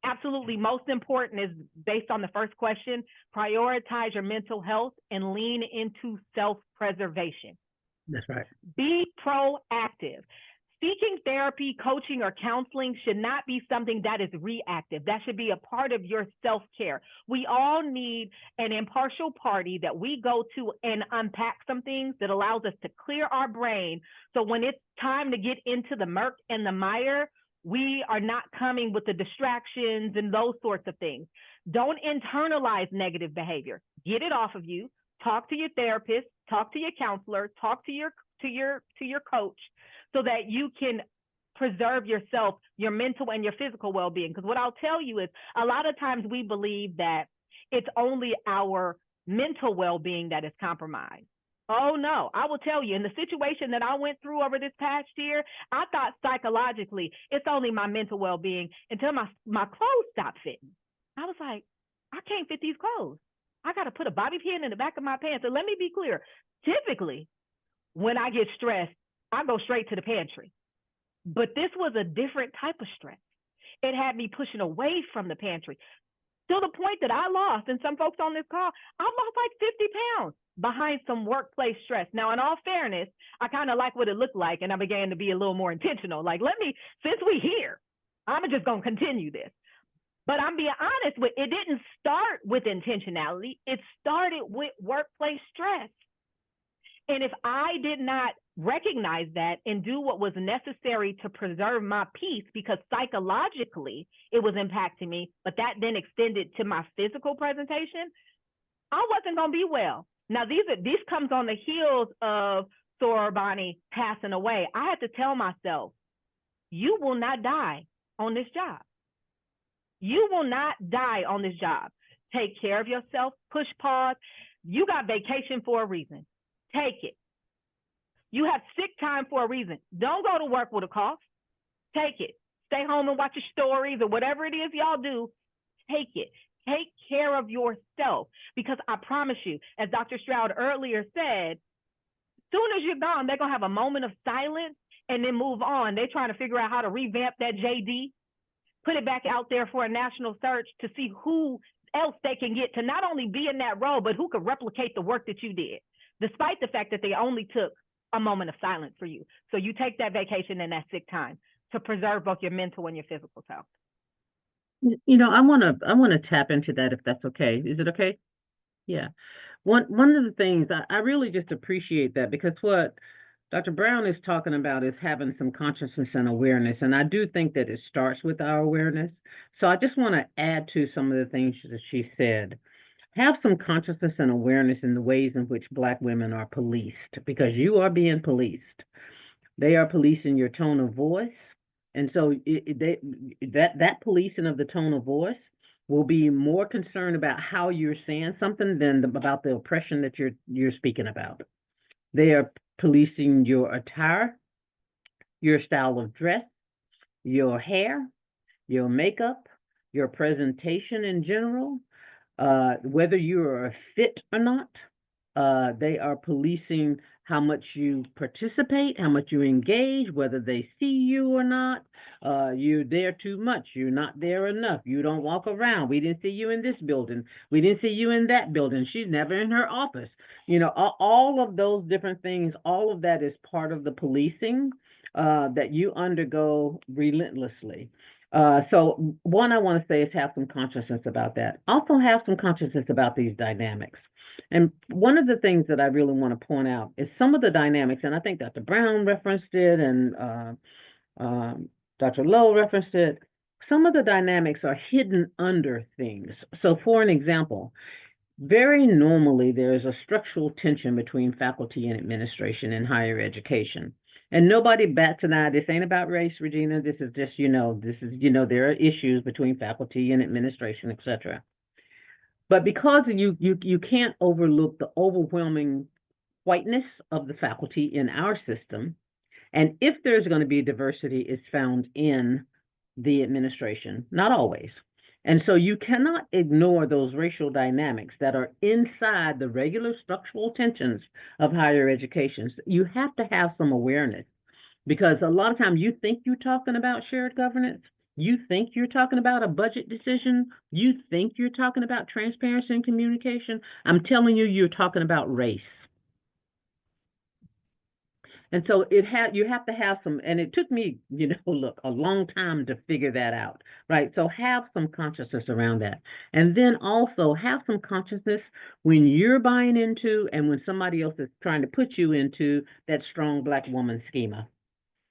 absolutely most important is based on the first question, prioritize your mental health and lean into self-preservation. That's right. Be proactive. Seeking therapy, coaching, or counseling should not be something that is reactive. That should be a part of your self-care. We all need an impartial party that we go to and unpack some things that allows us to clear our brain. So when it's time to get into the murk and the mire, we are not coming with the distractions and those sorts of things. Don't internalize negative behavior. Get it off of you. Talk to your therapist, talk to your counselor, talk to your coach, so that you can preserve yourself, your mental and your physical well-being. Because what I'll tell you is a lot of times we believe that it's only our mental well-being that is compromised. Oh no, I will tell you, in the situation that I went through over this past year, I thought psychologically it's only my mental well-being until my clothes stopped fitting. I was like, I can't fit these clothes. I got to put a bobby pin in the back of my pants. And let me be clear, typically when I get stressed, I go straight to the pantry. But this was a different type of stress. It had me pushing away from the pantry to the point that I lost, and some folks on this call, I lost like 50 pounds behind some workplace stress. Now, in all fairness, I kind of like what it looked like, and I began to be a little more intentional. Like, since we here, I'm just going to continue this. But I'm being honest with, it didn't start with intentionality. It started with workplace stress. And if I did not recognize that and do what was necessary to preserve my peace, because psychologically it was impacting me, but that then extended to my physical presentation, I wasn't going to be well. Now, these comes on the heels of Sora Bonnie passing away. I had to tell myself, you will not die on this job. You will not die on this job. Take care of yourself, push pause. You got vacation for a reason. Take it. You have sick time for a reason. Don't go to work with a cough. Take it. Stay home and watch your stories or whatever it is y'all do. Take it. Take care of yourself, because I promise you, as Dr. Stroud earlier said, soon as you're gone, they're going to have a moment of silence and then move on. They're trying to figure out how to revamp that JD, put it back out there for a national search to see who else they can get to not only be in that role, but who could replicate the work that you did, despite the fact that they only took a moment of silence for you. So you take that vacation and that sick time to preserve both your mental and your physical health. You know, I want to tap into that, if that's okay. Is it okay? Yeah. One of the things I really just appreciate that, because what Dr. Brown is talking about is having some consciousness and awareness. And I do think that it starts with our awareness. So I just want to add to some of the things that she said. Have some consciousness and awareness in the ways in which Black women are policed, because you are being policed. They are policing your tone of voice. And so that policing of the tone of voice will be more concerned about how you're saying something than about the oppression that you're speaking about. They are policing your attire, your style of dress, your hair, your makeup, your presentation in general, whether you are fit or not. They are policing how much you participate, how much you engage, whether they see you or not. You're there too much. You're not there enough. You don't walk around. We didn't see you in this building. We didn't see you in that building. She's never in her office. You know, all of those different things, all of that is part of the policing that you undergo relentlessly. So one, I want to say is have some consciousness about that. Also have some consciousness about these dynamics. And one of the things that I really want to point out is some of the dynamics, and I think Dr. Brown referenced it and Dr. Lowe referenced it. Some of the dynamics are hidden under things. So for an example, very normally there is a structural tension between faculty and administration in higher education. And nobody bats an eye. This ain't about race, Regina. This is just, there are issues between faculty and administration, et cetera. But because you can't overlook the overwhelming whiteness of the faculty in our system, and if there's going to be diversity, it's found in the administration, not always. And so you cannot ignore those racial dynamics that are inside the regular structural tensions of higher education. You have to have some awareness. Because a lot of times you think you're talking about shared governance, you think you're talking about a budget decision, you think you're talking about transparency and communication. I'm telling you, you're talking about race. And so you have to have some, and it took me, look, a long time to figure that out, right? So have some consciousness around that. And then also have some consciousness when you're buying into and when somebody else is trying to put you into that strong Black woman schema.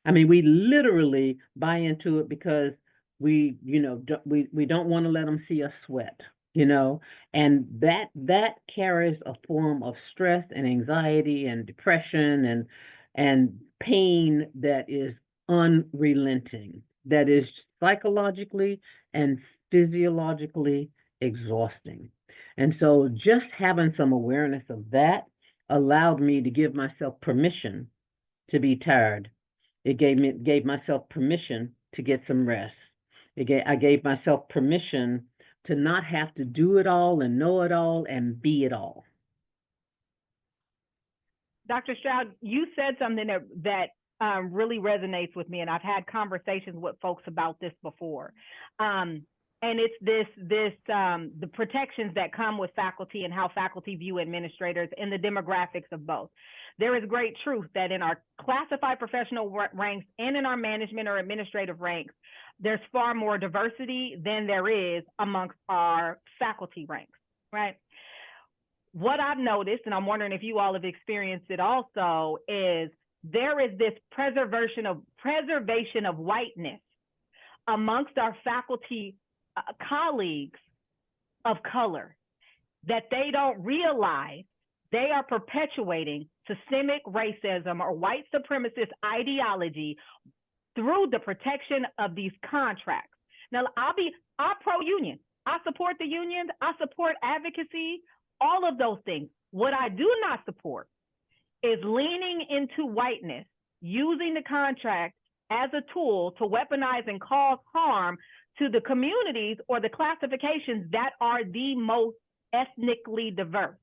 I mean, we literally buy into it because we don't want to let them see us sweat, and that carries a form of stress and anxiety and depression and pain that is unrelenting, that is psychologically and physiologically exhausting. And so just having some awareness of that allowed me to give myself permission to be tired. It gave myself permission to get some rest. I gave myself permission to not have to do it all and know it all and be it all. Dr. Stroud, you said something that really resonates with me, and I've had conversations with folks about this before. And it's the protections that come with faculty and how faculty view administrators and the demographics of both. There is great truth that in our classified professional ranks and in our management or administrative ranks, there's far more diversity than there is amongst our faculty ranks, right? What I've noticed, and I'm wondering if you all have experienced it also, is there is this preservation of whiteness amongst our faculty colleagues of color, that they don't realize they are perpetuating systemic racism or white supremacist ideology through the protection of these contracts. Now, I'm pro-union. I support the unions. I support advocacy, all of those things. What I do not support is leaning into whiteness, using the contract as a tool to weaponize and cause harm to the communities or the classifications that are the most ethnically diverse.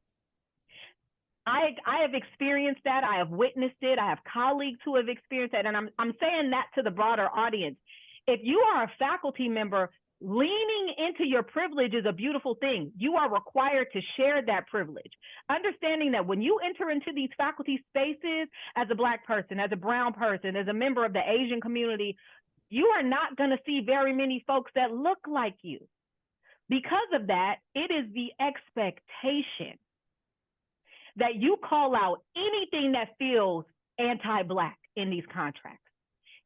I have experienced that. I have witnessed it. I have colleagues who have experienced that. And I'm saying that to the broader audience. If you are a faculty member, leaning into your privilege is a beautiful thing. You are required to share that privilege. Understanding that when you enter into these faculty spaces as a Black person, as a brown person, as a member of the Asian community, you are not going to see very many folks that look like you. Because of that, it is the expectation that you call out anything that feels anti-Black in these contracts,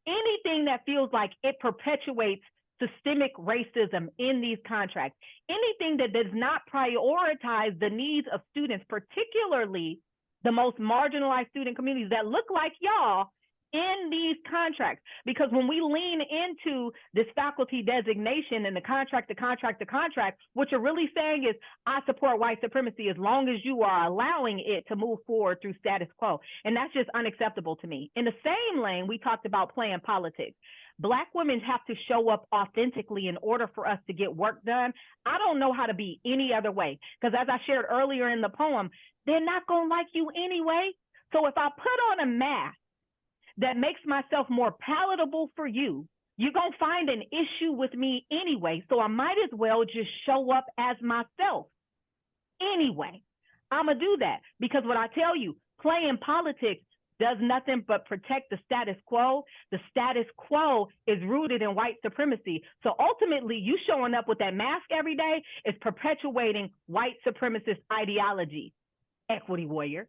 anything that feels like it perpetuates systemic racism in these contracts, anything that does not prioritize the needs of students, particularly the most marginalized student communities that look like y'all in these contracts. Because when we lean into this faculty designation and the contract, what you're really saying is, I support white supremacy as long as you are allowing it to move forward through status quo. And that's just unacceptable to me. In the same lane, we talked about playing politics. Black women have to show up authentically in order for us to get work done. I don't know how to be any other way. Because as I shared earlier in the poem, they're not going to like you anyway. So if I put on a mask that makes myself more palatable for you, you're going to find an issue with me anyway. So I might as well just show up as myself anyway. I'm going to do that because what I tell you, playing politics does nothing but protect the status quo. The status quo is rooted in white supremacy. So ultimately, you showing up with that mask every day is perpetuating white supremacist ideology, equity warrior.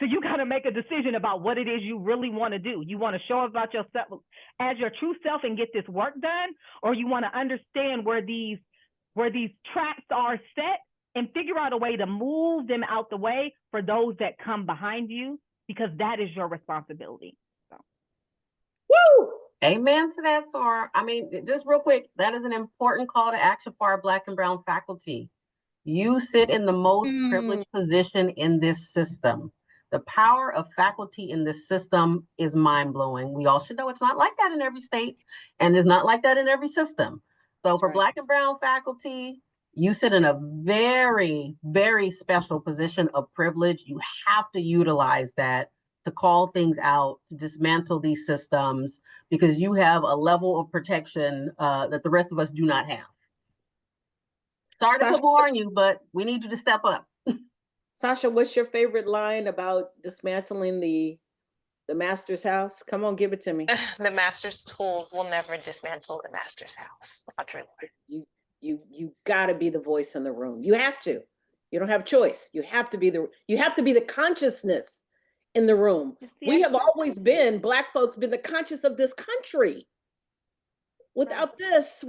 So you got to make a decision about what it is you really want to do. You want to show up about yourself as your true self and get this work done, or you want to understand where these traps are set and figure out a way to move them out the way for those that come behind you, because that is your responsibility. So. Woo! Amen to that, Sora. I mean, just real quick, that is an important call to action for our Black and brown faculty. You sit in the most privileged position in this system. The power of faculty in this system is mind-blowing. We all should know it's not like that in every state, and it's not like that in every system. So that's for right. Black and brown faculty, you sit in a very, very special position of privilege. You have to utilize that to call things out, to dismantle these systems, because you have a level of protection that the rest of us do not have. Sorry to put more on you, but we need you to step up. Sasha, what's your favorite line about dismantling the master's house? Come on, give it to me. The master's tools will never dismantle the master's house. Audre Lorde. You gotta be the voice in the room. You have to. You don't have a choice. You have to be the consciousness in the room. We have always been, Black folks, been the conscious of this country. Without us,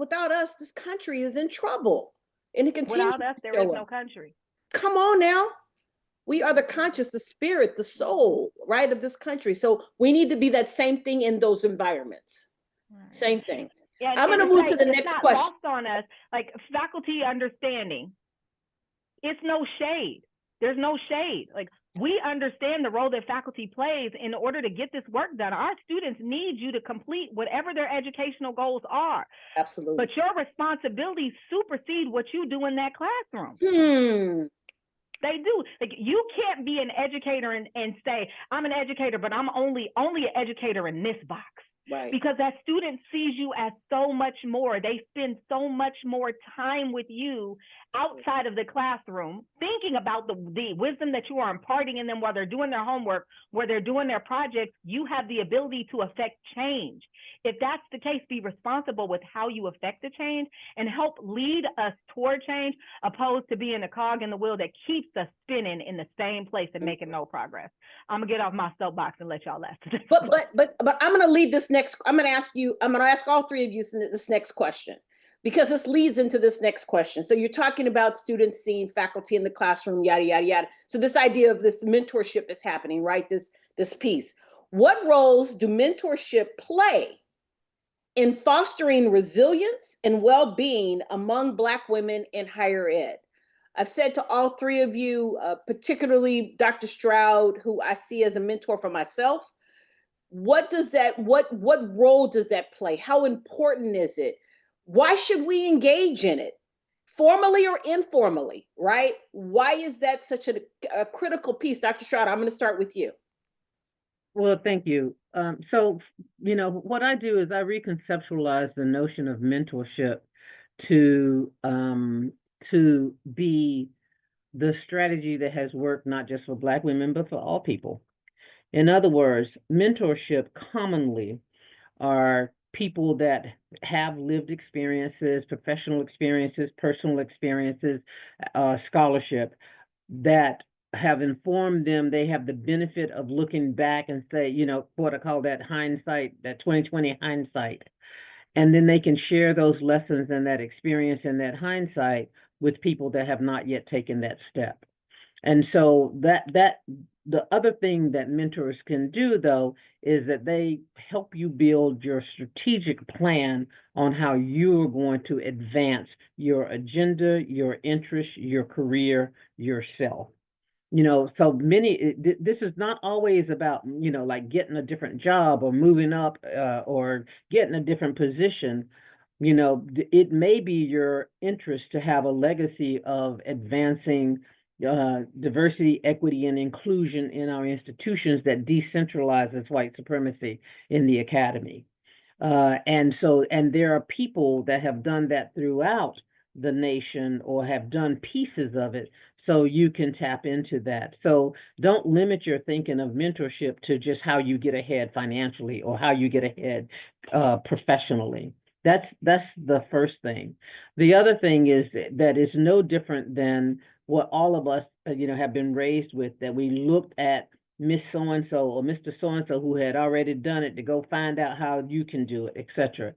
this country is in trouble. And it continues. Without us, there is no country. Come on now. We are the conscious, the spirit, the soul, right, of this country. So we need to be that same thing in those environments. Right. Same thing. Yeah, I'm going to move to the next question. It's not lost on us, like faculty understanding. It's no shade. There's no shade. Like, we understand the role that faculty plays in order to get this work done. Our students need you to complete whatever their educational goals are. Absolutely. But your responsibilities supersede what you do in that classroom. They do. Like, you can't be an educator and say, I'm an educator, but I'm only an educator in this box. Right. Because that student sees you as so much more. They spend so much more time with you outside of the classroom, thinking about the wisdom that you are imparting in them while they're doing their homework, while they're doing their projects. You have the ability to affect change. If that's the case, be responsible with how you affect the change and help lead us toward change, opposed to being a cog in the wheel that keeps us spinning in the same place and making no progress. I'm gonna get off my soapbox and let y'all laugh today. But I'm gonna lead this next. I'm gonna ask all three of you this next question, because this leads into this next question. So you're talking about students seeing faculty in the classroom, yada yada yada. So this idea of this mentorship is happening, right? This piece. What roles do mentorship play in fostering resilience and well-being among Black women in higher ed? I've said to all three of you, particularly Dr. Stroud, who I see as a mentor for myself, what role does that play? How important is it? Why should we engage in it? Formally or informally, right? Why is that such a critical piece? Dr. Stroud, I'm going to start with you. Well, thank you. So, what I do is I reconceptualize the notion of mentorship to be the strategy that has worked not just for Black women, but for all people. In other words, mentorship commonly are people that have lived experiences, professional experiences, personal experiences, scholarship that have informed them. They have the benefit of looking back and say, what I call that hindsight, that 2020 hindsight. And then they can share those lessons and that experience and that hindsight with people that have not yet taken that step. And so the other thing that mentors can do, though, is that they help you build your strategic plan on how you're going to advance your agenda, your interests, your career, yourself. So this is not always about, like getting a different job or moving up or getting a different position. It may be your interest to have a legacy of advancing diversity, equity, and inclusion in our institutions that decentralizes white supremacy in the academy. And there are people that have done that throughout the nation or have done pieces of it, so you can tap into that. So don't limit your thinking of mentorship to just how you get ahead financially or how you get ahead professionally. That's the first thing. The other thing is that is no different than what all of us, have been raised with, that we looked at Miss So-and-so or Mr. So-and-so who had already done it to go find out how you can do it, etc.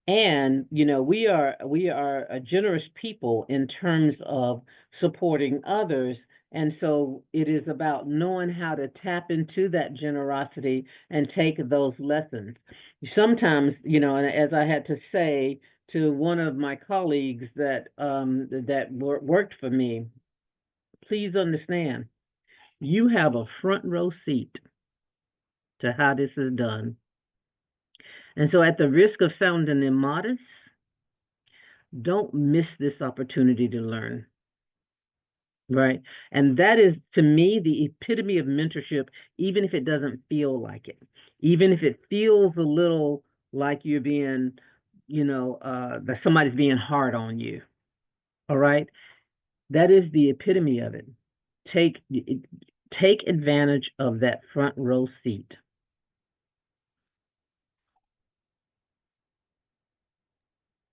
And, we are a generous people in terms of supporting others. And so it is about knowing how to tap into that generosity and take those lessons. Sometimes, and as I had to say to one of my colleagues that worked for me, please understand, you have a front row seat to how this is done. And so at the risk of sounding immodest, don't miss this opportunity to learn. right? And that is, to me, the epitome of mentorship, even if it doesn't feel like it, even if it feels a little like you're being, that somebody's being hard on you. All right. That is the epitome of it. Take advantage of that front row seat.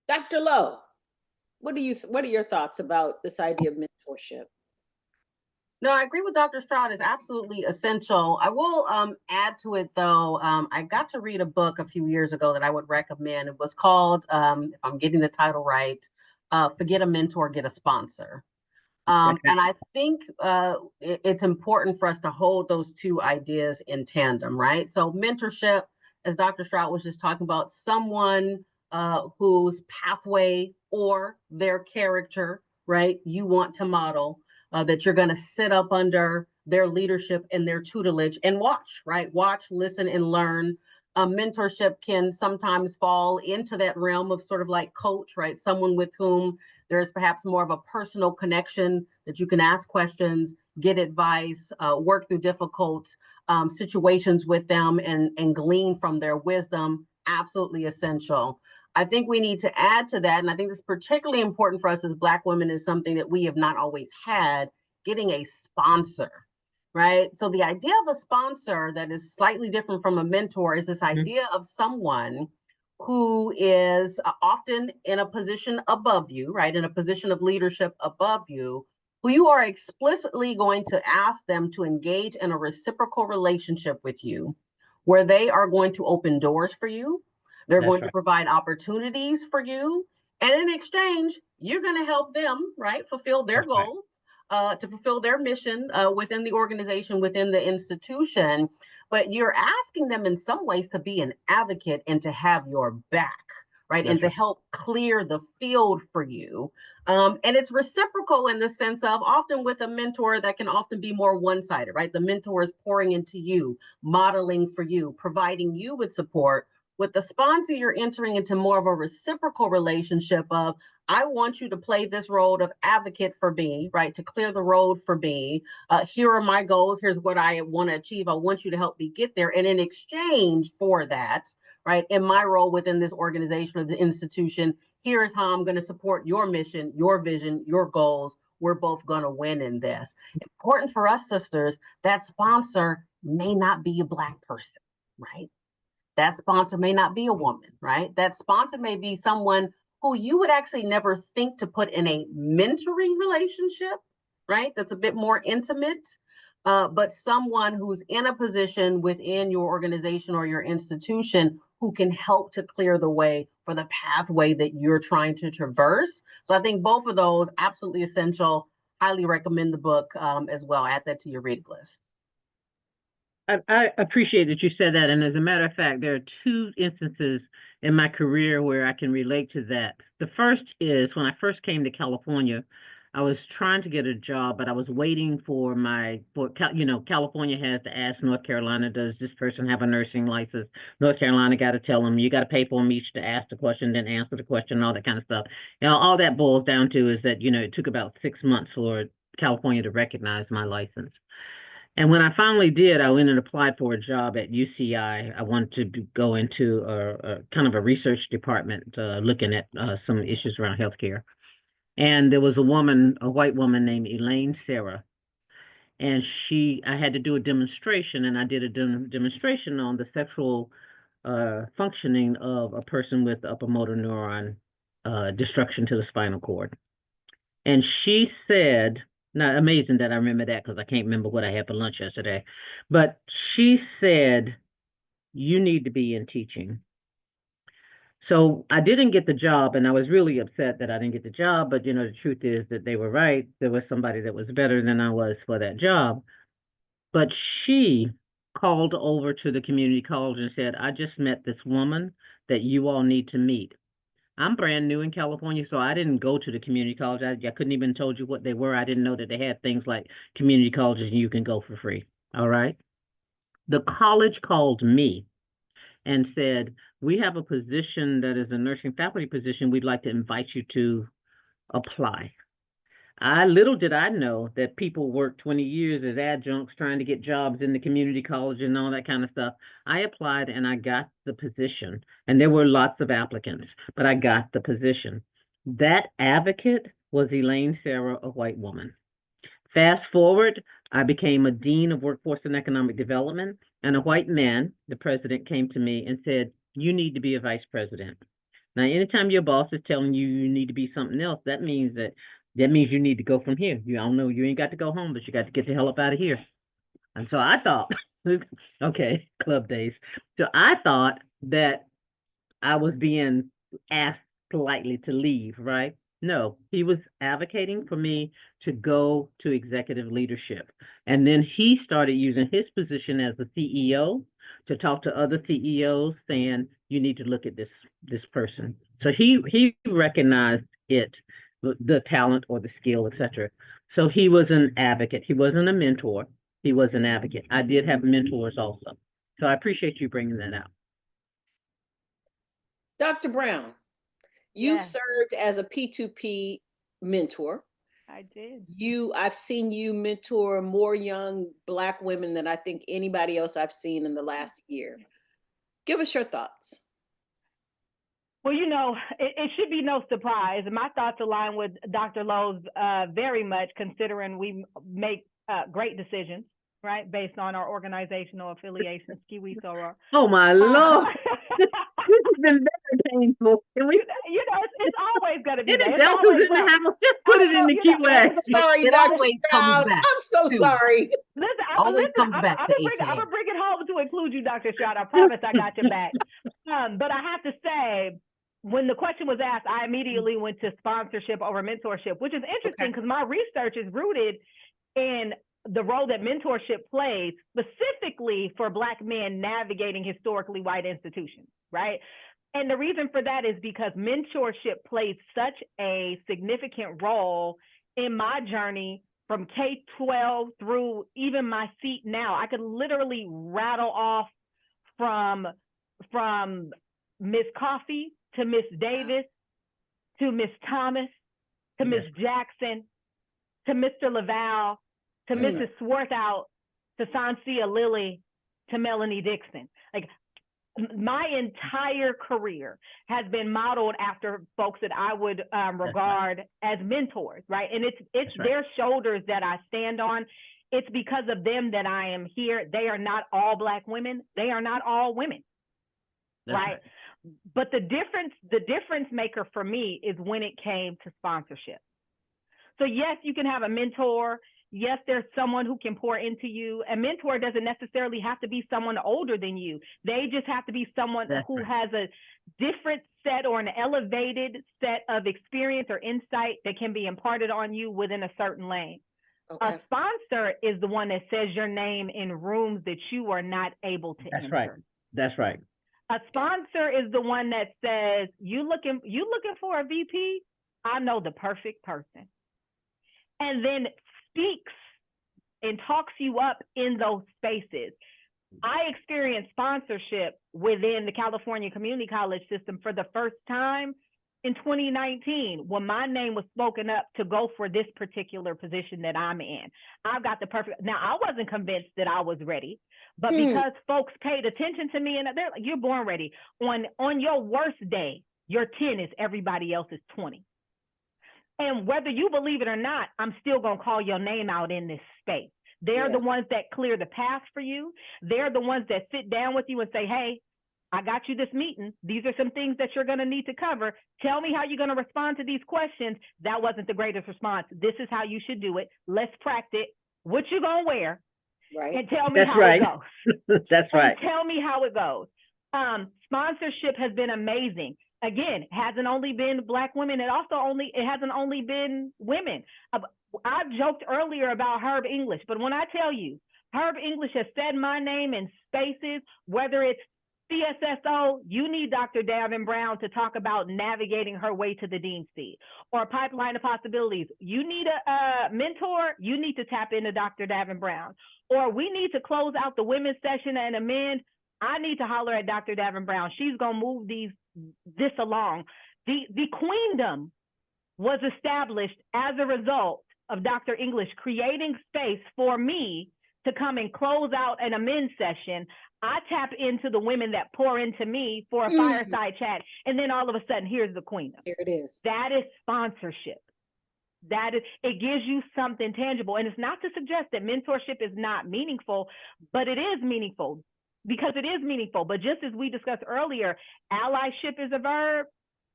Dr. Lowe, what are your thoughts about this idea of mentorship? No, I agree with Dr. Stroud. It's absolutely essential. I will add to it, though. I got to read a book a few years ago that I would recommend. It was called, if I'm getting the title right, Forget a Mentor, Get a Sponsor. And I think it's important for us to hold those two ideas in tandem, right? So mentorship, as Dr. Stroud was just talking about, someone whose pathway or their character, right, you want to model, that you're going to sit up under their leadership and their tutelage and watch, right? Watch, listen, and learn. Mentorship can sometimes fall into that realm of sort of like coach, right? Someone with whom there's perhaps more of a personal connection that you can ask questions, get advice, work through difficult situations with them and glean from their wisdom. Absolutely essential. I think we need to add to that, and I think it's particularly important for us as Black women, is something that we have not always had, getting a sponsor, right? So the idea of a sponsor that is slightly different from a mentor is this idea of someone who is often in a position above you, right? In a position of leadership above you, who you are explicitly going to ask them to engage in a reciprocal relationship with you, where they are going to open doors for you. They're going to provide opportunities for you. And in exchange, you're going to help them, right, fulfill their goals, to fulfill their mission within the organization, within the institution. But you're asking them in some ways to be an advocate and to have your back, right? And to help clear the field for you. And it's reciprocal in the sense of, often with a mentor, that can often be more one-sided, right? The mentor is pouring into you, modeling for you, providing you with support. With the sponsor, you're entering into more of a reciprocal relationship of, I want you to play this role of advocate for me, right? To clear the road for me. Here are my goals. Here's what I want to achieve. I want you to help me get there. And in exchange for that, right, in my role within this organization or the institution, here is how I'm going to support your mission, your vision, your goals. We're both going to win in this. Important for us, sisters, that sponsor may not be a Black person, right? That sponsor may not be a woman, right? That sponsor may be someone who you would actually never think to put in a mentoring relationship, right? That's a bit more intimate, but someone who's in a position within your organization or your institution who can help to clear the way for the pathway that you're trying to traverse. So I think both of those absolutely essential. Highly recommend the book as well. Add that to your reading list. I appreciate that you said that. And as a matter of fact, there are two instances in my career where I can relate to that. The first is when I first came to California, I was trying to get a job, but I was waiting for California has to ask North Carolina, does this person have a nursing license? North Carolina got to tell them, you got to pay for them each to ask the question, then answer the question, all that kind of stuff. All that boils down to is that, it took about 6 months for California to recognize my license. And when I finally did, I went and applied for a job at UCI. I wanted to go into a kind of a research department looking at some issues around healthcare. And there was a white woman named Elaine Sarah. And I had to do a demonstration, and I did a demonstration on the sexual functioning of a person with upper motor neuron destruction to the spinal cord. And she said, now amazing that I remember that because I can't remember what I had for lunch yesterday, but she said, you need to be in teaching. So I didn't get the job, and I was really upset that I didn't get the job, but the truth is that they were right. There was somebody that was better than I was for that job. But she called over to the community college and said, I just met this woman that you all need to meet. I'm brand new in California, so I didn't go to the community college. I couldn't even told you what they were. I didn't know that they had things like community colleges and you can go for free. All right. The college called me and said, we have a position that is a nursing faculty position. We'd like to invite you to apply. Little did I know that people work 20 years as adjuncts trying to get jobs in the community college and all that kind of stuff. I applied and I got the position, and there were lots of applicants, but I got the position. That advocate was Elaine Sarah, a white woman. Fast forward, I became a dean of workforce and economic development, and a white man, the president, came to me and said, "You need to be a vice president." Now, anytime your boss is telling you you need to be something else, that means you need to go from here. I don't know, you ain't got to go home, but you got to get the hell up out of here. And so I thought, okay, club days. So I thought that I was being asked politely to leave, right? No, he was advocating for me to go to executive leadership. And then he started using his position as the CEO to talk to other CEOs saying, you need to look at this person. So he recognized it, the talent or the skill, etc. So he was an advocate. He wasn't a mentor. He was an advocate. I did have mentors also. So I appreciate you bringing that out. Dr. Brown, you've Yeah. served as a P2P mentor. I did. I've seen you mentor more young Black women than I think anybody else I've seen in the last year. Give us your thoughts. Well, you know, it should be no surprise. My thoughts align with Dr. Lowe's very much, considering we make great decisions, right, based on our organizational affiliations. Kiwi Soror. Oh my Lord. This has been very painful. Can we? You know, it's always going to be Any there. deltas in the house? Just put it in the QA. I'm sorry, It Dr. always comes Stroud. back I'm so to- sorry. Listen, Always comes back to I'm gonna bring it home to include you, Dr. Stroud. I promise I got your back. But I have to say, when the question was asked, I immediately went to sponsorship over mentorship, which is interesting because my research is rooted in the role that mentorship plays specifically for Black men navigating historically white institutions, right? And the reason for that is because mentorship plays such a significant role in my journey from K-12 through even my seat now. I could literally rattle off from Miss Coffey to Miss Davis to Miss Thomas to Miss Jackson to Mr. Laval to Mrs. Swarthout to Sansia Lilly to Melanie Dixon. Like, my entire career has been modeled after folks that I would regard as mentors, right? And it's their shoulders that I stand on. It's because of them that I am here. They are not all Black women. They are not all women, right? But the difference maker for me is when it came to sponsorship. So yes, you can have a mentor. Yes, there's someone who can pour into you. A mentor doesn't necessarily have to be someone older than you. They just have to be someone who has a different set or an elevated set of experience or insight that can be imparted on you within a certain lane. Okay. A sponsor is the one that says your name in rooms that you are not able to enter. That's right. A sponsor is the one that says, you looking for a VP? I know the perfect person. And then speaks and talks you up in those spaces. I experienced sponsorship within the California Community College system for the first time in 2019 when my name was spoken up to go for this particular position that I'm in. I've got the perfect, now I wasn't convinced that I was ready, but because folks paid attention to me and they're like, you're born ready. On your worst day, your 10 is everybody else's 20. And whether you believe it or not, I'm still going to call your name out in this space. They're the ones that clear the path for you. They're the ones that sit down with you and say, hey, I got you this meeting. These are some things that you're going to need to cover. Tell me how you're going to respond to these questions. That wasn't the greatest response. This is how you should do it. Let's practice what you're going to wear. Right. And tell me how it goes. That's right. And tell me how it goes. Sponsorship has been amazing. Again, hasn't only been Black women. It hasn't only been women. I joked earlier about Herb English, but when I tell you, Herb English has said my name in spaces, whether it's CSSO, you need Dr. Davin Brown to talk about navigating her way to the dean's seat, or Pipeline of Possibilities. You need a mentor, you need to tap into Dr. Davin Brown. Or we need to close out the women's session and amend. I need to holler at Dr. Davin Brown. She's gonna move this along. The queendom was established as a result of Dr. English creating space for me to come and close out an amends session, I tap into the women that pour into me for a fireside chat. And then all of a sudden, here's the queen. Here it is. That is sponsorship. It gives you something tangible. And it's not to suggest that mentorship is not meaningful, but it is meaningful because it is meaningful. But just as we discussed earlier, allyship is a verb,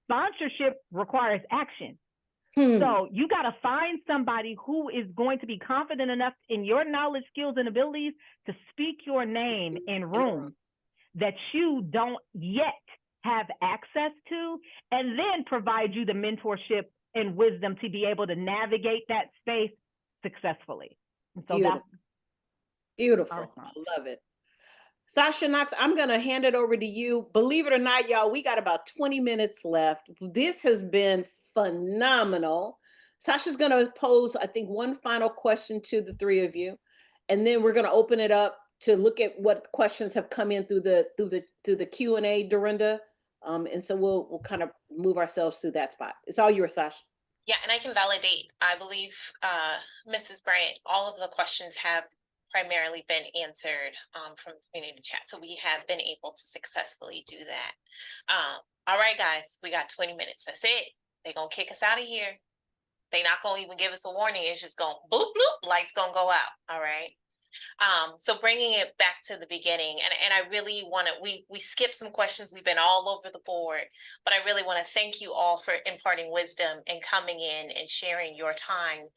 sponsorship requires action. So you got to find somebody who is going to be confident enough in your knowledge, skills, and abilities to speak your name in rooms that you don't yet have access to, and then provide you the mentorship and wisdom to be able to navigate that space successfully. And so Beautiful. that's Beautiful. I love it. Sasha Knox, I'm going to hand it over to you. Believe it or not, y'all, we got about 20 minutes left. This has been phenomenal. Sasha's going to pose, I think, one final question to the three of you, and then we're going to open it up to look at what questions have come in through the Q&A, Dorinda. And so we'll kind of move ourselves through that spot. It's all yours, Sasha. Yeah, and I can validate. I believe, Mrs. Bryant, all of the questions have primarily been answered from the community chat. So we have been able to successfully do that. All right, guys, we got 20 minutes. That's it. They're going to kick us out of here. They're not going to even give us a warning. It's just going bloop, bloop, lights going to go out. All right. So bringing it back to the beginning, and I really want to, we skipped some questions. We've been all over the board, but I really want to thank you all for imparting wisdom and coming in and sharing your time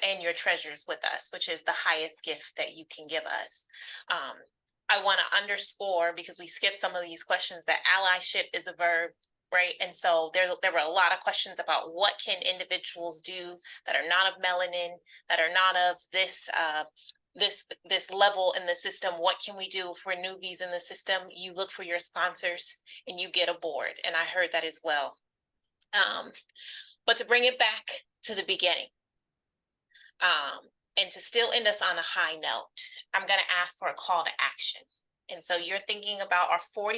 and your treasures with us, which is the highest gift that you can give us. I want to underscore, because we skipped some of these questions, that allyship is a verb. Right. And so there were a lot of questions about what can individuals do that are not of melanin, that are not of this this level in the system. What can we do for newbies in the system? You look for your sponsors and you get aboard. And I heard that as well. But to bring it back to the beginning, and to still end us on a high note, I'm going to ask for a call to action. And so you're thinking about our 45%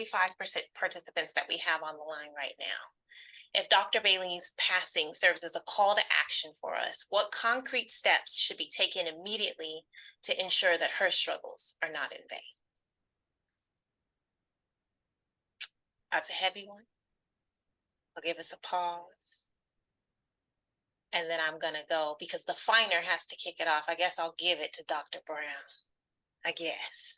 participants that we have on the line right now. If Dr. Bailey's passing serves as a call to action for us, what concrete steps should be taken immediately to ensure that her struggles are not in vain? That's a heavy one. I'll give us a pause. And then I'm going to go, because the finer has to kick it off. I guess I'll give it to Dr. Brown. I guess.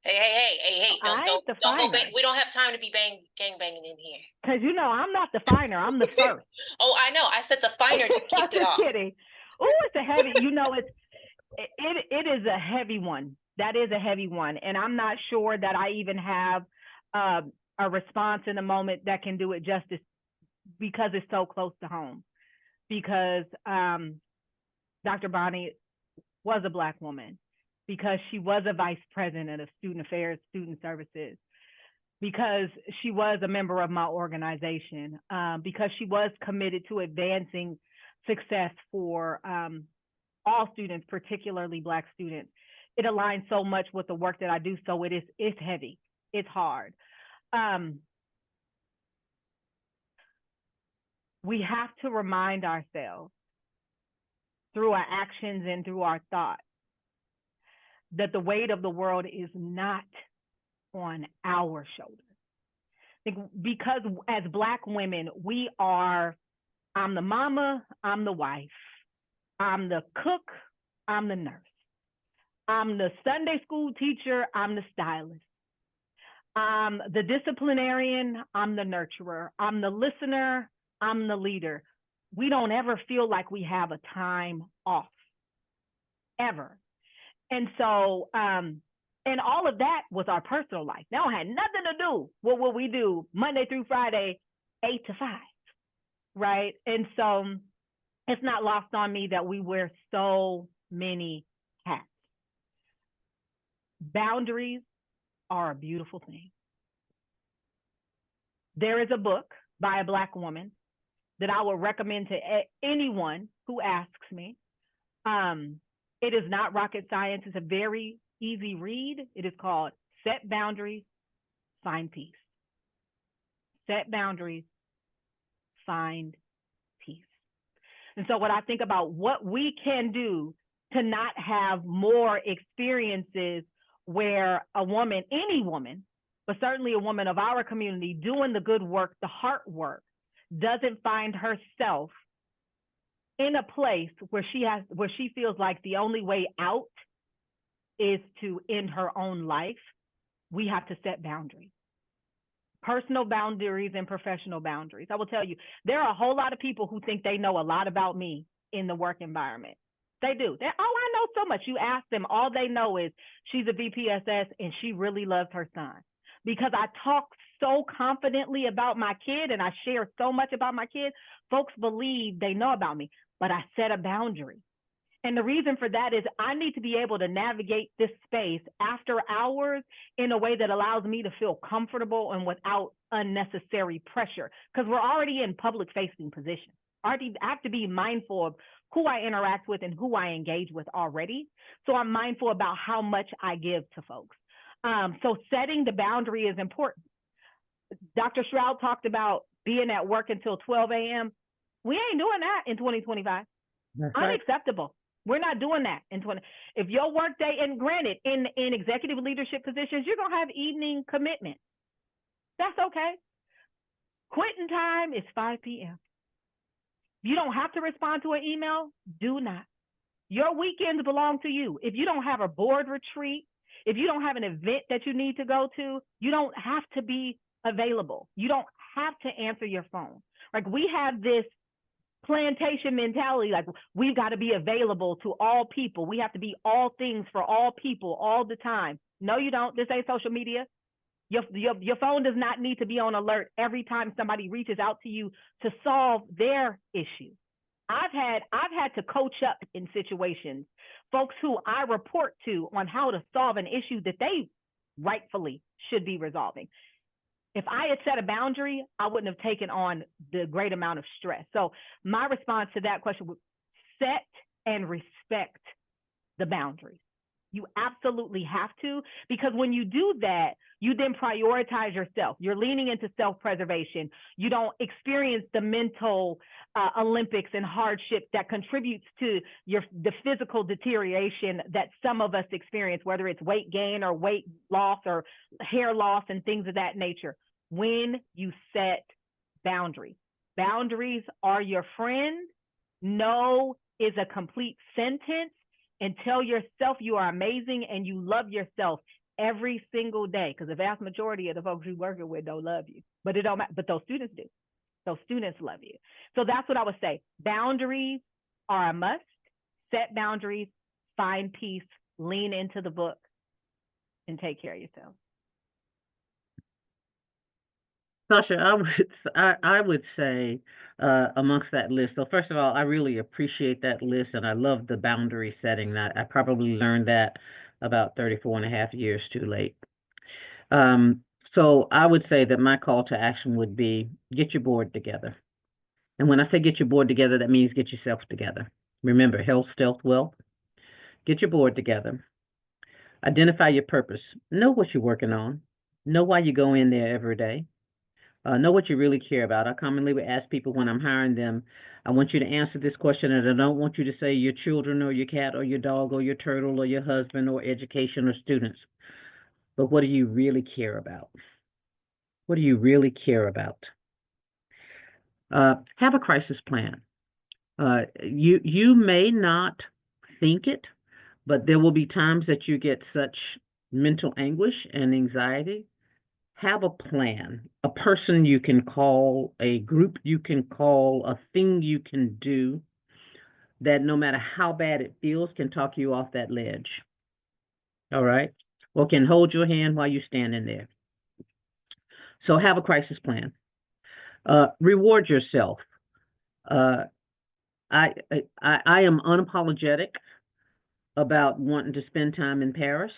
Hey, don't go bang. We don't have time to be gang banging in here. Because I'm not the finer, I'm the first. Oh, I know. I said the finer just kicked it off. Kidding. Oh, it's a heavy, it is a heavy one. That is a heavy one. And I'm not sure that I even have a response in the moment that can do it justice, because it's so close to home. Because Dr. Bonnie was a Black woman, because she was a vice president of student affairs, student services, because she was a member of my organization, because she was committed to advancing success for all students, particularly Black students. It aligns so much with the work that I do. So it's heavy, it's hard. We have to remind ourselves through our actions and through our thoughts that the weight of the world is not on our shoulders. Because as Black women, I'm the mama, I'm the wife, I'm the cook, I'm the nurse, I'm the Sunday school teacher, I'm the stylist, I'm the disciplinarian, I'm the nurturer, I'm the listener, I'm the leader. We don't ever feel like we have a time off, ever. And so, and all of that was our personal life. Now it had nothing to do with what we do Monday through Friday, 8 to 5, right? And so it's not lost on me that we wear so many hats. Boundaries are a beautiful thing. There is a book by a Black woman that I would recommend to anyone who asks me. It is not rocket science. It's a very easy read. It is called Set Boundaries, Find Peace. Set boundaries, find peace. And so when I think about what we can do to not have more experiences where a woman, any woman, but certainly a woman of our community doing the good work, the heart work, doesn't find herself in a place where she feels like the only way out is to end her own life, we have to set boundaries. Personal boundaries and professional boundaries. I will tell you, there are a whole lot of people who think they know a lot about me in the work environment. They do. I know so much. You ask them, all they know is she's a VPSS and she really loves her son. Because I talk so confidently about my kid and I share so much about my kid, folks believe they know about me, but I set a boundary. And the reason for that is I need to be able to navigate this space after hours in a way that allows me to feel comfortable and without unnecessary pressure, because we're already in public facing positions. I have to be mindful of who I interact with and who I engage with already. So I'm mindful about how much I give to folks. So setting the boundary is important. Dr. Shroud talked about being at work until 12 a.m. We ain't doing that in 2025. That's right. Unacceptable. We're not doing that in 20. If your work day, and granted, in executive leadership positions, you're gonna have evening commitment. That's okay. Quitting time is 5 p.m. You don't have to respond to an email. Do not. Your weekends belong to you. If you don't have a board retreat, if you don't have an event that you need to go to, you don't have to be available. You don't have to answer your phone. Like, we have this plantation mentality, like we've got to be available to all people. We have to be all things for all people all the time. No, you don't. This ain't social media. Your phone does not need to be on alert every time somebody reaches out to you to solve their issue. I've had to coach up in situations, folks who I report to on how to solve an issue that they rightfully should be resolving. If I had set a boundary, I wouldn't have taken on the great amount of stress. So my response to that question was set and respect the boundaries. You absolutely have to, because when you do that, you then prioritize yourself. You're leaning into self-preservation. You don't experience the mental Olympics and hardship that contributes to the physical deterioration that some of us experience, whether it's weight gain or weight loss or hair loss and things of that nature. When you set boundaries, boundaries are your friend. No is a complete sentence. And tell yourself you are amazing and you love yourself every single day. Because the vast majority of the folks you're working with don't love you, but it don't matter. But those students do. Those students love you. So that's what I would say. Boundaries are a must. Set boundaries, find peace, lean into the book, and take care of yourself. Sasha, I would say amongst that list. So first of all, I really appreciate that list, and I love the boundary setting. That I probably learned that about 34 and a half years too late. So I would say that my call to action would be get your board together. And when I say get your board together, that means get yourself together. Remember, health, stealth, wealth. Get your board together. Identify your purpose. Know what you're working on. Know why you go in there every day. Know what you really care about. I commonly would ask people when I'm hiring them, I want you to answer this question, and I don't want you to say your children or your cat or your dog or your turtle or your husband or education or students. But what do you really care about? What do you really care about? Have a crisis plan. You may not think it, but there will be times that you get such mental anguish and anxiety. Have a plan, a person you can call, a group you can call, a thing you can do that no matter how bad it feels can talk you off that ledge. All right? Or can hold your hand while you're standing there. So have a crisis plan. Reward yourself. I am unapologetic about wanting to spend time in Paris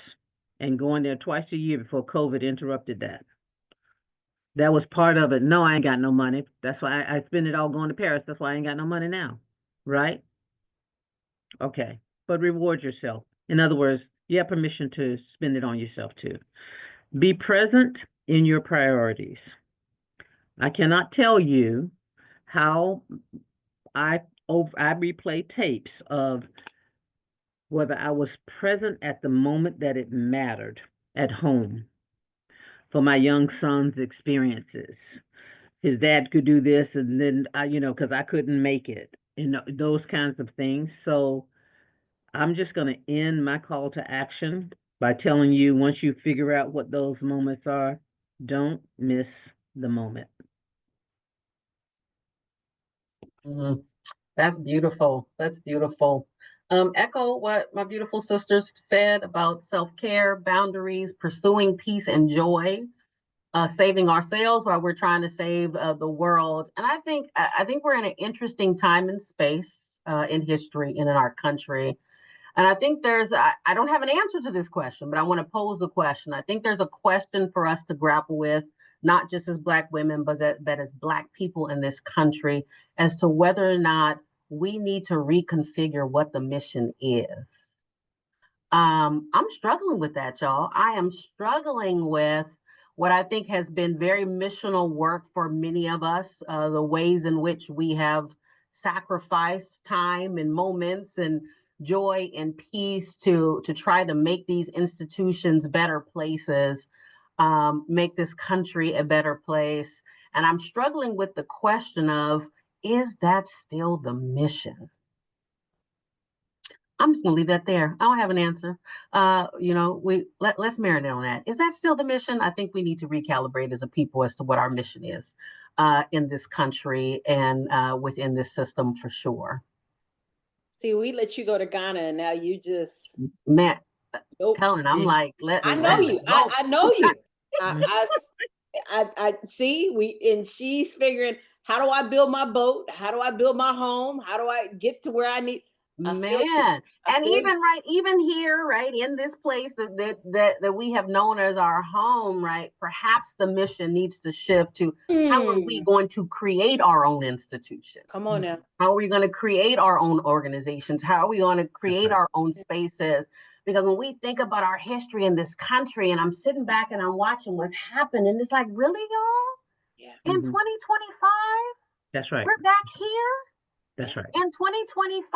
and going there twice a year before COVID interrupted that. That was part of it. No, I ain't got no money. That's why I spend it all going to Paris. That's why I ain't got no money now. Right? Okay. But reward yourself. In other words, you have permission to spend it on yourself too. Be present in your priorities. I cannot tell you how I I replay tapes of whether I was present at the moment that it mattered at home for my young son's experiences. His dad could do this, and then because I couldn't make it, those kinds of things. So I'm just going to end my call to action by telling you, once you figure out what those moments are, don't miss the moment. Mhm. That's beautiful. That's beautiful. Echo what my beautiful sisters said about self-care, boundaries, pursuing peace and joy, saving ourselves while we're trying to save the world. And I think we're in an interesting time and space in history and in our country. And I think I don't have an answer to this question, but I want to pose the question. I think there's a question for us to grapple with, not just as Black women, but as Black people in this country, as to whether or not we need to reconfigure what the mission is. I'm struggling with that, y'all. I am struggling with what I think has been very missional work for many of us, the ways in which we have sacrificed time and moments and joy and peace to try to make these institutions better places, make this country a better place. And I'm struggling with the question of, is that still the mission? I'm just gonna leave that there. I don't have an answer. Let's marinate on that. Is that still the mission? I think we need to recalibrate as a people as to what our mission is in this country and within this system for sure. See, we let you go to Ghana, and now you just Matt, nope. Helen, I'm like, I know you. I know you. I see. And she's figuring, how do I build my boat? How do I build my home? How do I get to where I need? Man, and even here, right, in this place that we have known as our home, right, perhaps the mission needs to shift to how are we going to create our own institution? Come on now. How are we going to create our own organizations? How are we going to create our own spaces? Because when we think about our history in this country, and I'm sitting back and I'm watching what's happened, and it's like, really, y'all? Yeah. In 2025? That's right. We're back here? That's right. In 2025,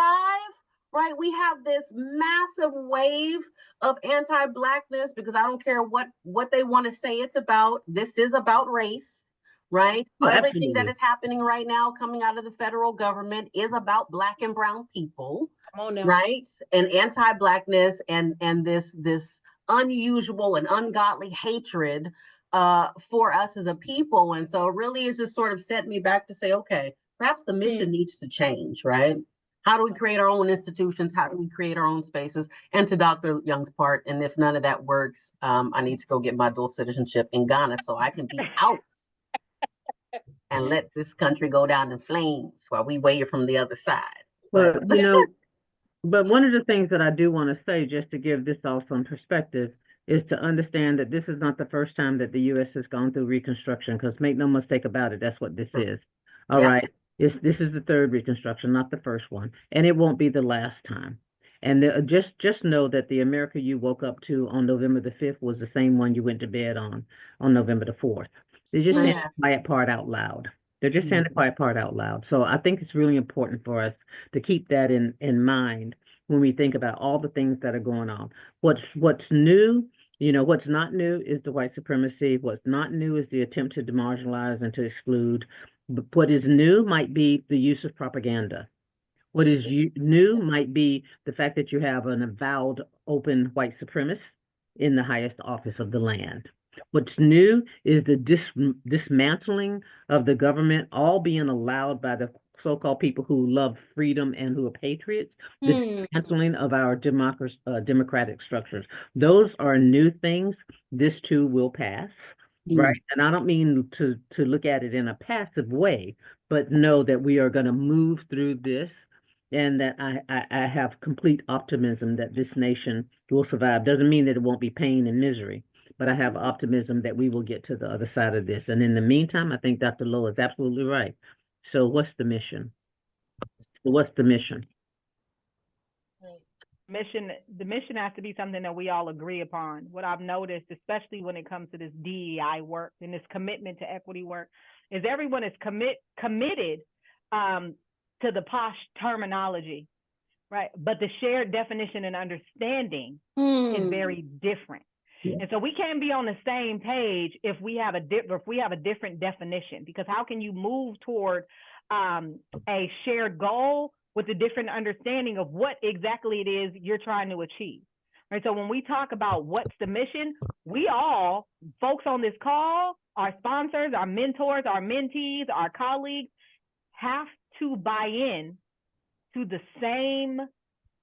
right, we have this massive wave of anti-Blackness, because I don't care what they want to say it's about. This is about race, right? Oh, everything that absolutely. is happening right now coming out of the federal government is about Black and brown people, Come on now. right? And anti-Blackness and this unusual and ungodly hatred for us as a people. And so really it's just sort of set me back to say, okay, perhaps the mission needs to change, right? How do we create our own institutions? How do we create our own spaces? And to Dr. Young's part, and if none of that works, I need to go get my dual citizenship in Ghana so I can be out and let this country go down in flames while we wait from the other side. Well, but one of the things that I do want to say, just to give this all some perspective, is to understand that this is not the first time that the U.S. has gone through Reconstruction, because make no mistake about it, that's what this is. All right. This is the third Reconstruction, not the first one, and it won't be the last time. And just know that the America you woke up to on November the 5th was the same one you went to bed on November the 4th. They're just saying the quiet part out loud. They're just saying the quiet part out loud. So I think it's really important for us to keep that in mind when we think about all the things that are going on. What's new, what's not new is the white supremacy. What's not new is the attempt to demarginalize and to exclude. But what is new might be the use of propaganda. What is new might be the fact that you have an avowed open white supremacist in the highest office of the land. What's new is the dismantling of the government, all being allowed by the so-called people who love freedom and who are patriots, the dismantling of our democratic structures. Those are new things. This too will pass. Right. And I don't mean to look at it in a passive way, but know that we are going to move through this, and that I have complete optimism that this nation will survive. Doesn't mean that it won't be pain and misery, but I have optimism that we will get to the other side of this. And in the meantime, I think Dr. Lowe is absolutely right. So what's the mission? What's the mission? The mission has to be something that we all agree upon. What I've noticed, especially when it comes to this DEI work and this commitment to equity work, is everyone is committed to the posh terminology, right? But the shared definition and understanding is very different. Yeah. And so we can't be on the same page if we have a different definition, because how can you move toward a shared goal with a different understanding of what exactly it is you're trying to achieve? Right. So when we talk about what's the mission, we all, folks on this call, our sponsors, our mentors, our mentees, our colleagues, have to buy in to the same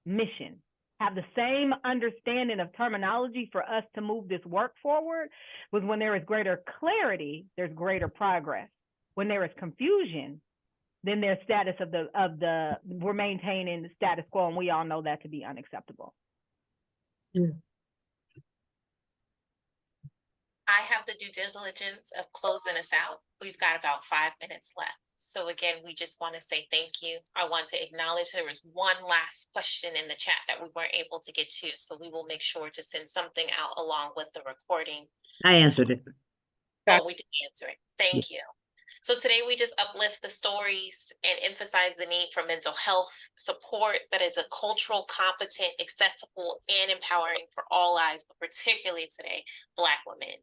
mission, have the same understanding of terminology for us to move this work forward. Was when there is greater clarity, there's greater progress. When there is confusion, then there's status of the we're maintaining the status quo, and we all know that to be unacceptable. Yeah. I have the due diligence of closing us out. We've got about 5 minutes left. So again, we just want to say thank you. I want to acknowledge there was one last question in the chat that we weren't able to get to. So we will make sure to send something out along with the recording. I answered it. Oh, we did answer it. Thank you. So today we just uplift the stories and emphasize the need for mental health support that is a cultural, competent, accessible, and empowering for all lives, but particularly today, Black women.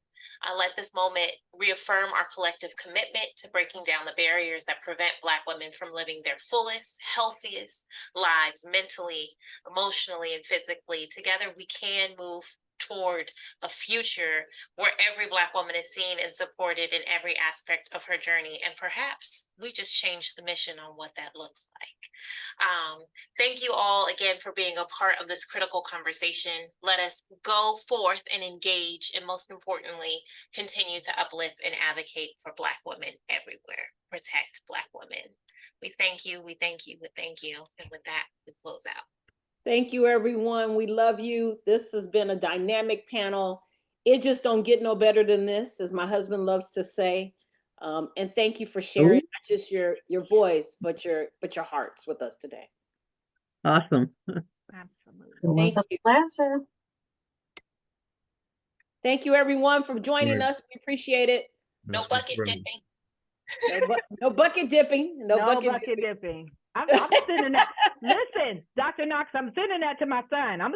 Let this moment reaffirm our collective commitment to breaking down the barriers that prevent Black women from living their fullest, healthiest lives mentally, emotionally, and physically. Together, we can move toward a future where every Black woman is seen and supported in every aspect of her journey. And perhaps we just change the mission on what that looks like. Thank you all again for being a part of this critical conversation. Let us go forth and engage, and most importantly, continue to uplift and advocate for Black women everywhere. Protect Black women. We thank you, we thank you, we thank you. And with that, we close out. Thank you, everyone. We love you. This has been a dynamic panel. It just don't get no better than this, as my husband loves to say. And thank you for sharing not just your voice, but your hearts with us today. Awesome. Absolutely. It was a pleasure. Thank you, everyone, for joining us. We appreciate it. No bucket dipping. No bucket dipping. No bucket dipping. I'm sending that. Listen, Dr. Knox, I'm sending that to my son. I'm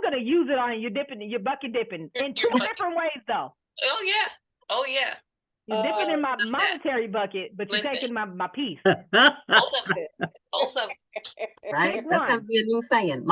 gonna use it on you dipping, you're bucket dipping in two different ways though. Oh yeah. Oh yeah. You're dipping in my monetary bucket, but you're taking my piece. Both of them. Right? That's gonna be a new saying.